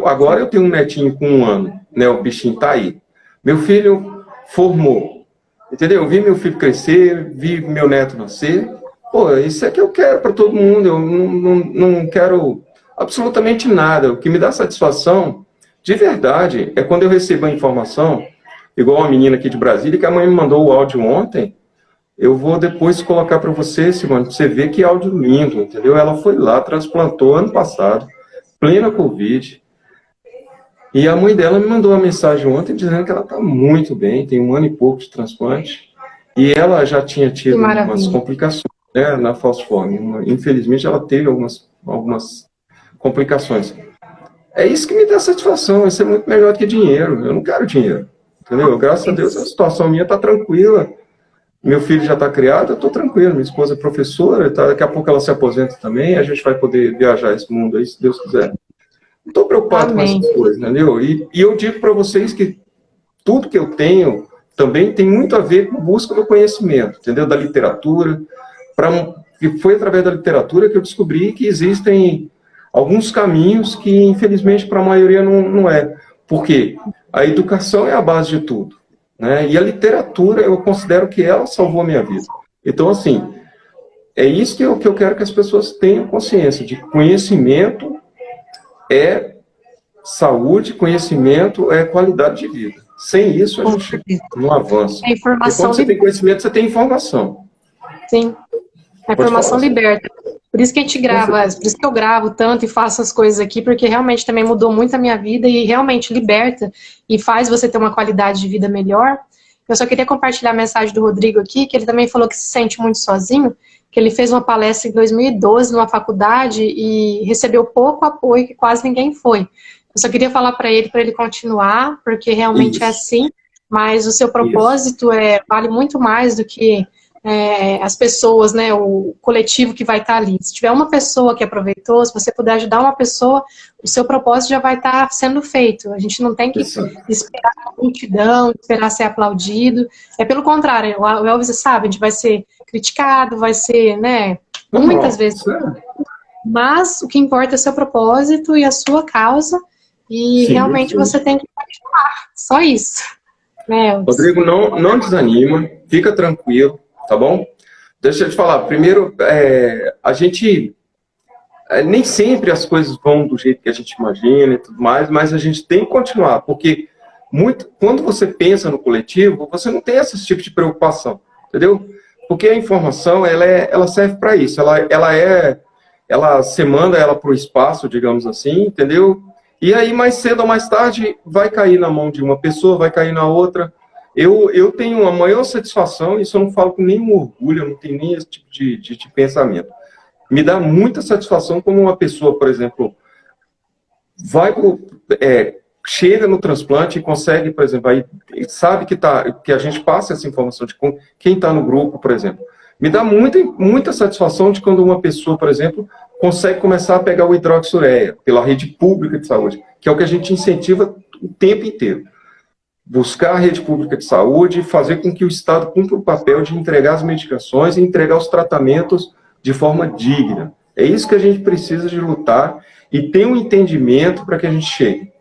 Speaker 1: agora eu tenho um netinho com 1 ano, né, o bichinho tá aí. Meu filho formou, entendeu? Eu vi meu filho crescer, vi meu neto nascer. Pô, isso é que eu quero para todo mundo, eu não quero absolutamente nada. O que me dá satisfação, de verdade, é quando eu recebo a informação, igual a menina aqui de Brasília, que a mãe me mandou o áudio ontem. Eu vou depois colocar para você, Simone, para você ver que áudio lindo, entendeu? Ela foi lá, transplantou ano passado, plena Covid, e a mãe dela me mandou uma mensagem ontem dizendo que ela está muito bem, tem 1 ano e pouco de transplante, e ela já tinha tido umas complicações, né, na falciforme. Infelizmente, ela teve algumas complicações. É isso que me dá satisfação, isso é muito melhor do que dinheiro. Eu não quero dinheiro, entendeu? Graças a Deus, a situação minha está tranquila. Meu filho já está criado, eu estou tranquilo. Minha esposa é professora, daqui a pouco ela se aposenta também, a gente vai poder viajar esse mundo aí, se Deus quiser. Não estou preocupado com essas coisas, entendeu? E eu digo para vocês que tudo que eu tenho também tem muito a ver com busca do conhecimento, entendeu? Da literatura. E foi através da literatura que eu descobri que existem alguns caminhos que, infelizmente, para a maioria não é. Por quê? A educação é a base de tudo, né? E a literatura, eu considero que ela salvou a minha vida. Então, assim, é isso que eu quero que as pessoas tenham consciência, de conhecimento é saúde, conhecimento é qualidade de vida. Sem isso, a gente não avança.
Speaker 2: A informação.
Speaker 1: E quando você tem conhecimento, você tem informação.
Speaker 2: Sim. A informação liberta. Por isso que a gente grava, por isso que eu gravo tanto e faço as coisas aqui, porque realmente também mudou muito a minha vida e realmente liberta e faz você ter uma qualidade de vida melhor. Eu só queria compartilhar a mensagem do Rodrigo aqui, que ele também falou que se sente muito sozinho, que ele fez uma palestra em 2012 numa faculdade e recebeu pouco apoio, que quase ninguém foi. Eu só queria falar para ele continuar, porque realmente é assim, mas o seu propósito vale muito mais do que as pessoas, né, o coletivo que vai estar ali. Se tiver uma pessoa que aproveitou, se você puder ajudar uma pessoa, o seu propósito já vai estar sendo feito. A gente não tem que esperar a multidão, esperar ser aplaudido. É pelo contrário, o Elvis sabe, a gente vai ser criticado, vai ser, né, muitas vezes. Mas o que importa é o seu propósito e a sua causa, e realmente você tem que continuar. Só isso. Né, Elvis?
Speaker 1: Rodrigo, não desanima, fica tranquilo. Tá bom? Deixa eu te falar. Primeiro, a gente... nem sempre as coisas vão do jeito que a gente imagina e tudo mais, mas a gente tem que continuar, porque quando você pensa no coletivo, você não tem esse tipo de preocupação. entendeu? Porque a informação, ela serve para isso, você manda ela para o espaço, digamos assim, entendeu? E aí, mais cedo ou mais tarde, vai cair na mão de uma pessoa, vai cair na outra. Eu tenho a maior satisfação, isso eu não falo com nenhum orgulho, eu não tenho nem esse tipo de pensamento. Me dá muita satisfação quando uma pessoa, por exemplo, chega no transplante e consegue, por exemplo, aí sabe que a gente passa essa informação de quem está no grupo, por exemplo. Me dá muita satisfação de quando uma pessoa, por exemplo, consegue começar a pegar o hidroxureia pela rede pública de saúde, que é o que a gente incentiva o tempo inteiro. Buscar a rede pública de saúde e fazer com que o Estado cumpra o papel de entregar as medicações e entregar os tratamentos de forma digna. É isso que a gente precisa de lutar e ter um entendimento para que a gente chegue.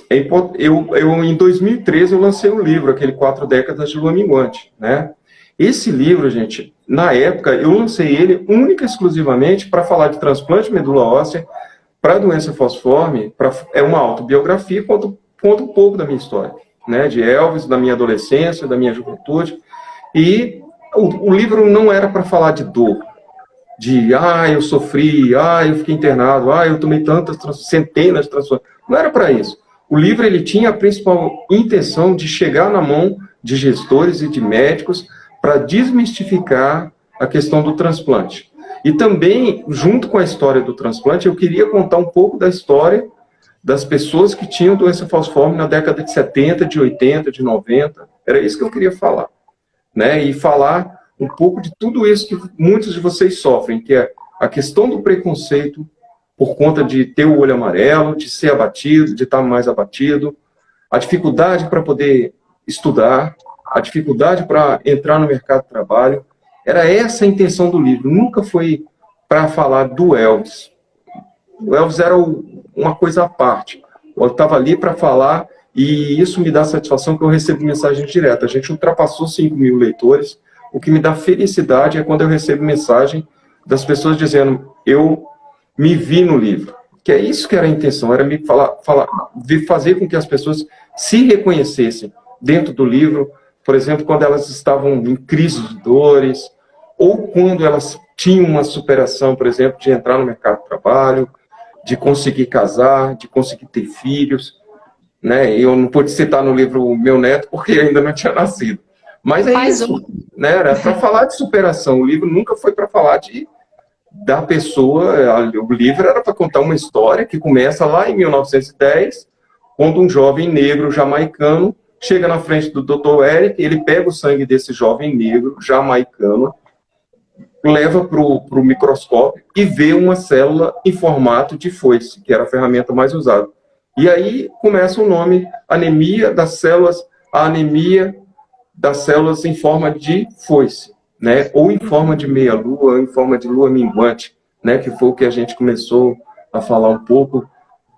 Speaker 1: Em 2013, eu lancei um livro, aquele 4 décadas de lua minguante, né? Esse livro, gente, na época, eu lancei ele única e exclusivamente para falar de transplante de medula óssea, para doença falciforme, é uma autobiografia, conta um pouco da minha história, né? De Elvis, da minha adolescência, da minha juventude. E o livro não era para falar de dor, eu sofri, eu fiquei internado, eu tomei centenas de transplants. Não era para isso. O livro ele tinha a principal intenção de chegar na mão de gestores e de médicos para desmistificar a questão do transplante. E também, junto com a história do transplante, eu queria contar um pouco da história das pessoas que tinham doença falciforme na década de 70, de 80, de 90. Era isso que eu queria falar, né? E falar um pouco de tudo isso que muitos de vocês sofrem, que é a questão do preconceito por conta de ter o olho amarelo, de ser abatido, de estar mais abatido, a dificuldade para poder estudar, a dificuldade para entrar no mercado de trabalho. Era essa a intenção do livro, nunca foi para falar do Elvis. O Elvis era uma coisa à parte. Eu estava ali para falar, e isso me dá satisfação que eu recebo mensagens diretas. A gente ultrapassou 5 mil leitores. O que me dá felicidade é quando eu recebo mensagem das pessoas dizendo, eu me vi no livro. Que é isso que era a intenção, era me fazer com que as pessoas se reconhecessem dentro do livro, por exemplo, quando elas estavam em crise de dores, ou quando elas tinham uma superação, por exemplo, de entrar no mercado de trabalho, de conseguir casar, de conseguir ter filhos, né? Eu não pude citar no livro o meu neto, porque ainda não tinha nascido. Mas é isso, né? Era para falar de superação. O livro nunca foi para falar da pessoa. O livro era para contar uma história que começa lá em 1910, quando um jovem negro jamaicano chega na frente do Dr. Eric, ele pega o sangue desse jovem negro jamaicano, leva para o microscópio e vê uma célula em formato de foice, que era a ferramenta mais usada. E aí começa o nome anemia das células em forma de foice, né? Ou em forma de meia-lua, ou em forma de lua minguante, né? Que foi o que a gente começou a falar um pouco,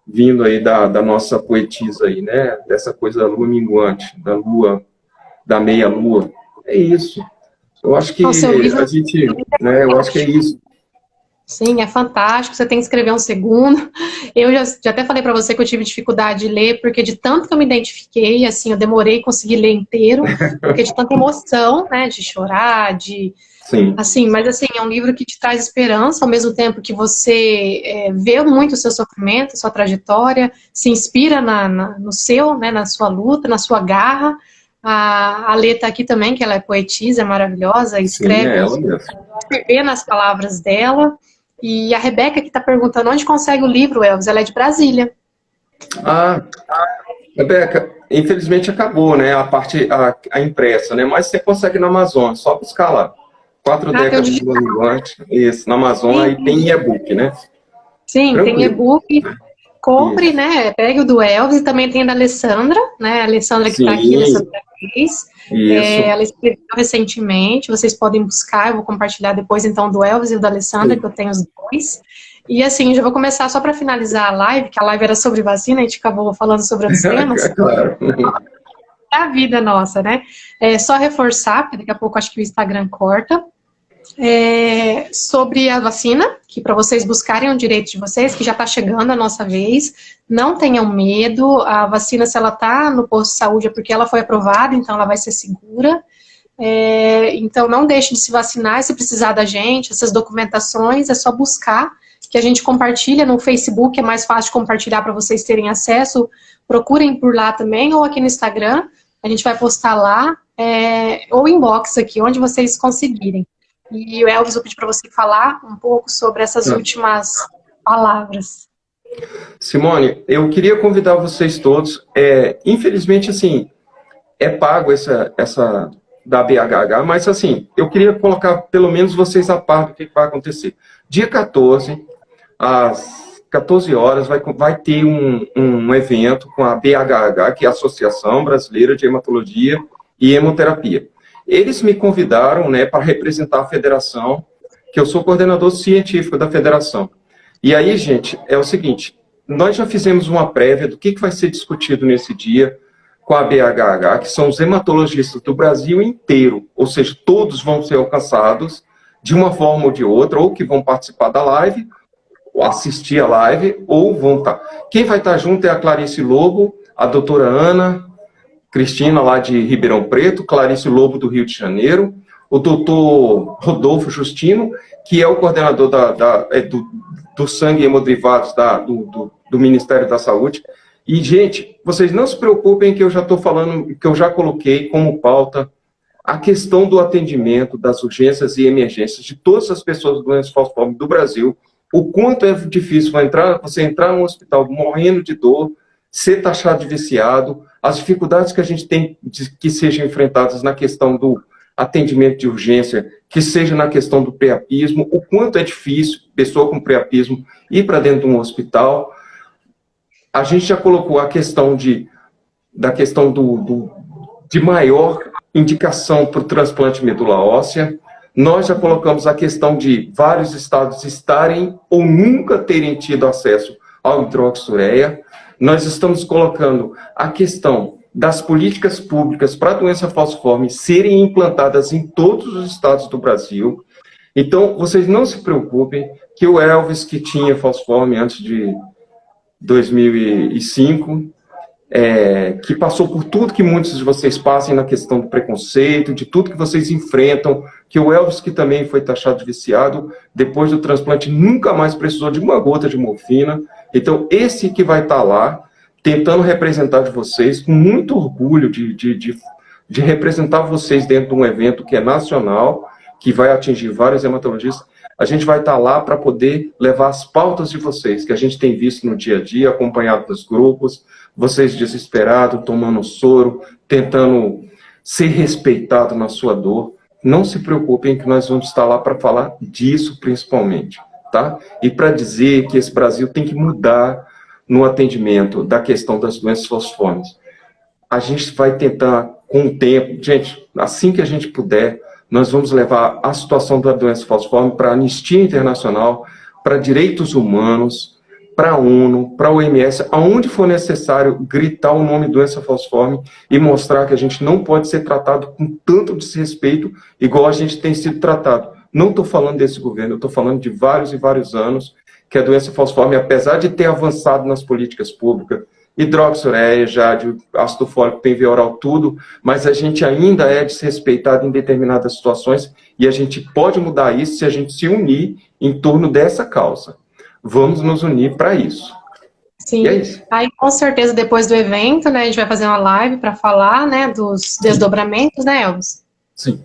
Speaker 1: vindo aí da nossa poetisa aí, né? Dessa coisa da lua minguante, da lua, da meia-lua. É isso. Eu acho que eu acho que é isso.
Speaker 2: Sim, é fantástico, você tem que escrever um segundo. Eu já até falei para você que eu tive dificuldade de ler, porque de tanto que eu me identifiquei, assim, eu demorei a conseguir ler inteiro, porque de tanta emoção, né, de chorar,
Speaker 1: Sim.
Speaker 2: Assim, mas assim, é um livro que te traz esperança, ao mesmo tempo que você vê muito o seu sofrimento, a sua trajetória, se inspira no seu, né, na sua luta, na sua garra. A Lê tá aqui também, que ela é poetisa, é maravilhosa, escreve, escrever nas palavras dela. E a Rebeca que está perguntando onde consegue o livro, Elvis, ela é de Brasília.
Speaker 1: Rebeca, infelizmente acabou, né, a impressa, né, mas você consegue na Amazon, só buscar lá. 4 décadas de lua minguante, isso, na Amazon, aí tem e-book, né?
Speaker 2: Sim, tranquilo. Tem e-book, compre, isso, né, pegue o do Elvis, e também tem da Alessandra, né, a Alessandra que está aqui, Alessandra Cris. Ela escreveu recentemente, vocês podem buscar, eu vou compartilhar depois então do Elvis e o da Alessandra, que eu tenho os dois. E assim, já vou começar só para finalizar a live, que a live era sobre vacina, a gente acabou falando sobre as cenas.
Speaker 1: Claro.
Speaker 2: É a vida nossa, né? Só reforçar, porque daqui a pouco acho que o Instagram corta, sobre a vacina, que para vocês buscarem o direito de vocês, que já está chegando a nossa vez, não tenham medo, a vacina, se ela está no posto de saúde, é porque ela foi aprovada, então ela vai ser segura. Então, não deixe de se vacinar. Se precisar da gente, essas documentações, é só buscar, que a gente compartilha no Facebook, é mais fácil de compartilhar para vocês terem acesso. Procurem por lá também, ou aqui no Instagram, a gente vai postar lá, ou inbox aqui, onde vocês conseguirem. E o Elvis, vou pedir para você falar um pouco sobre essas últimas palavras.
Speaker 1: Simone, eu queria convidar vocês todos, infelizmente, assim, é pago essa da BHH, mas assim, eu queria colocar pelo menos vocês a par do que vai acontecer. Dia 14, às 14 horas, vai ter um evento com a BHH, que é a Associação Brasileira de Hematologia e Hemoterapia. Eles me convidaram, né, para representar a federação, que eu sou coordenador científico da federação. E aí, gente, é o seguinte, nós já fizemos uma prévia do que vai ser discutido nesse dia com a BHH, que são os hematologistas do Brasil inteiro, ou seja, todos vão ser alcançados de uma forma ou de outra, ou que vão participar da live, ou assistir a live, ou vão estar. Quem vai estar junto é a Clarice Lobo, a doutora Ana Cristina, lá de Ribeirão Preto, Clarice Lobo, do Rio de Janeiro, o doutor Rodolfo Justino, que é o coordenador do sangue e hemoderivados do Ministério da Saúde. E, gente, vocês não se preocupem que eu já estou falando, que eu já coloquei como pauta a questão do atendimento, das urgências e emergências de todas as pessoas com doenças falciformes do Brasil, o quanto é difícil você entrar num hospital morrendo de dor, ser taxado de viciado, as dificuldades que a gente tem que sejam enfrentadas na questão do atendimento de urgência, que seja na questão do priapismo, o quanto é difícil, pessoa com priapismo, ir para dentro de um hospital. A gente já colocou a questão de maior indicação para o transplante de medula óssea. Nós já colocamos a questão de vários estados estarem ou nunca terem tido acesso ao hidroxureia. Nós estamos colocando a questão das políticas públicas para a doença falciforme serem implantadas em todos os estados do Brasil. Então, vocês não se preocupem que o Elvis, que tinha falciforme antes de 2005, que passou por tudo que muitos de vocês passem na questão do preconceito, de tudo que vocês enfrentam, que o Elvis, que também foi taxado de viciado, depois do transplante nunca mais precisou de uma gota de morfina. Então, esse que vai estar lá, tentando representar de vocês, com muito orgulho de representar vocês dentro de um evento que é nacional, que vai atingir vários hematologistas. A gente vai estar lá para poder levar as pautas de vocês, que a gente tem visto no dia a dia, acompanhado dos grupos, vocês desesperados, tomando soro, tentando ser respeitado na sua dor. Não se preocupem que nós vamos estar lá para falar disso principalmente, tá? E para dizer que esse Brasil tem que mudar no atendimento da questão das doenças falciformes. A gente vai tentar, com o tempo, gente, assim que a gente puder, nós vamos levar a situação da doença falciforme para a Anistia Internacional, para direitos humanos, para a ONU, para a OMS, aonde for necessário gritar o nome doença falciforme e mostrar que a gente não pode ser tratado com tanto desrespeito igual a gente tem sido tratado. Não estou falando desse governo, eu estou falando de vários e vários anos que a doença falciforme, apesar de ter avançado nas políticas públicas, hidroxureia, jade, ácido fólico, PNV oral, tudo, mas a gente ainda é desrespeitado em determinadas situações e a gente pode mudar isso se a gente se unir em torno dessa causa. Vamos nos unir para isso.
Speaker 2: Sim, é isso. Aí com certeza depois do evento, né, a gente vai fazer uma live para falar, né, dos desdobramentos, né, Elvis?
Speaker 1: Sim.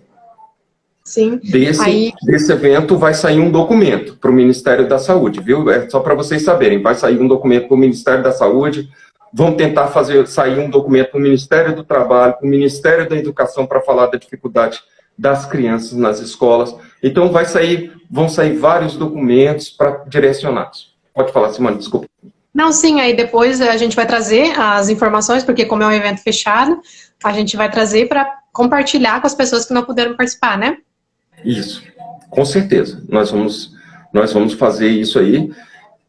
Speaker 2: Sim.
Speaker 1: Desse evento vai sair um documento para o Ministério da Saúde, viu? É só para vocês saberem, vai sair um documento para o Ministério da Saúde, vão tentar sair um documento para o Ministério do Trabalho, para o Ministério da Educação para falar da dificuldade das crianças nas escolas. Então vão sair vários documentos direcionados. Pode falar, Simone, desculpa.
Speaker 2: Não, sim, aí depois a gente vai trazer as informações, porque como é um evento fechado, a gente vai trazer para compartilhar com as pessoas que não puderam participar, né?
Speaker 1: Isso, com certeza. Nós vamos fazer isso aí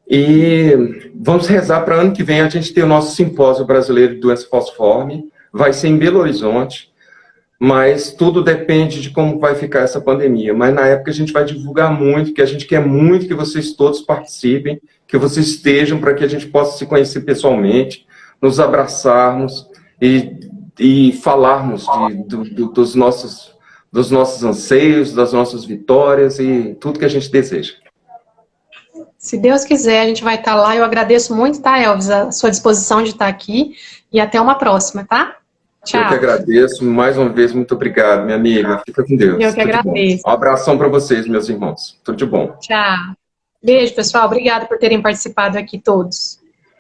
Speaker 1: e vamos rezar para ano que vem a gente ter o nosso simpósio brasileiro de doença falciforme. Vai ser em Belo Horizonte, mas tudo depende de como vai ficar essa pandemia. Mas na época a gente vai divulgar muito, que a gente quer muito que vocês todos participem, que vocês estejam para que a gente possa se conhecer pessoalmente, nos abraçarmos e falarmos dos nossos dos nossos anseios, das nossas vitórias e tudo que a gente deseja.
Speaker 2: Se Deus quiser, a gente vai estar lá. Eu agradeço muito, tá, Elvis, a sua disposição de estar aqui. E até uma próxima, tá? Tchau.
Speaker 1: Eu que agradeço. Mais uma vez, muito obrigado, minha amiga. Fica com Deus.
Speaker 2: Eu que agradeço.
Speaker 1: Um abração para vocês, meus irmãos. Tudo de bom.
Speaker 2: Tchau. Beijo, pessoal. Obrigada por terem participado aqui todos.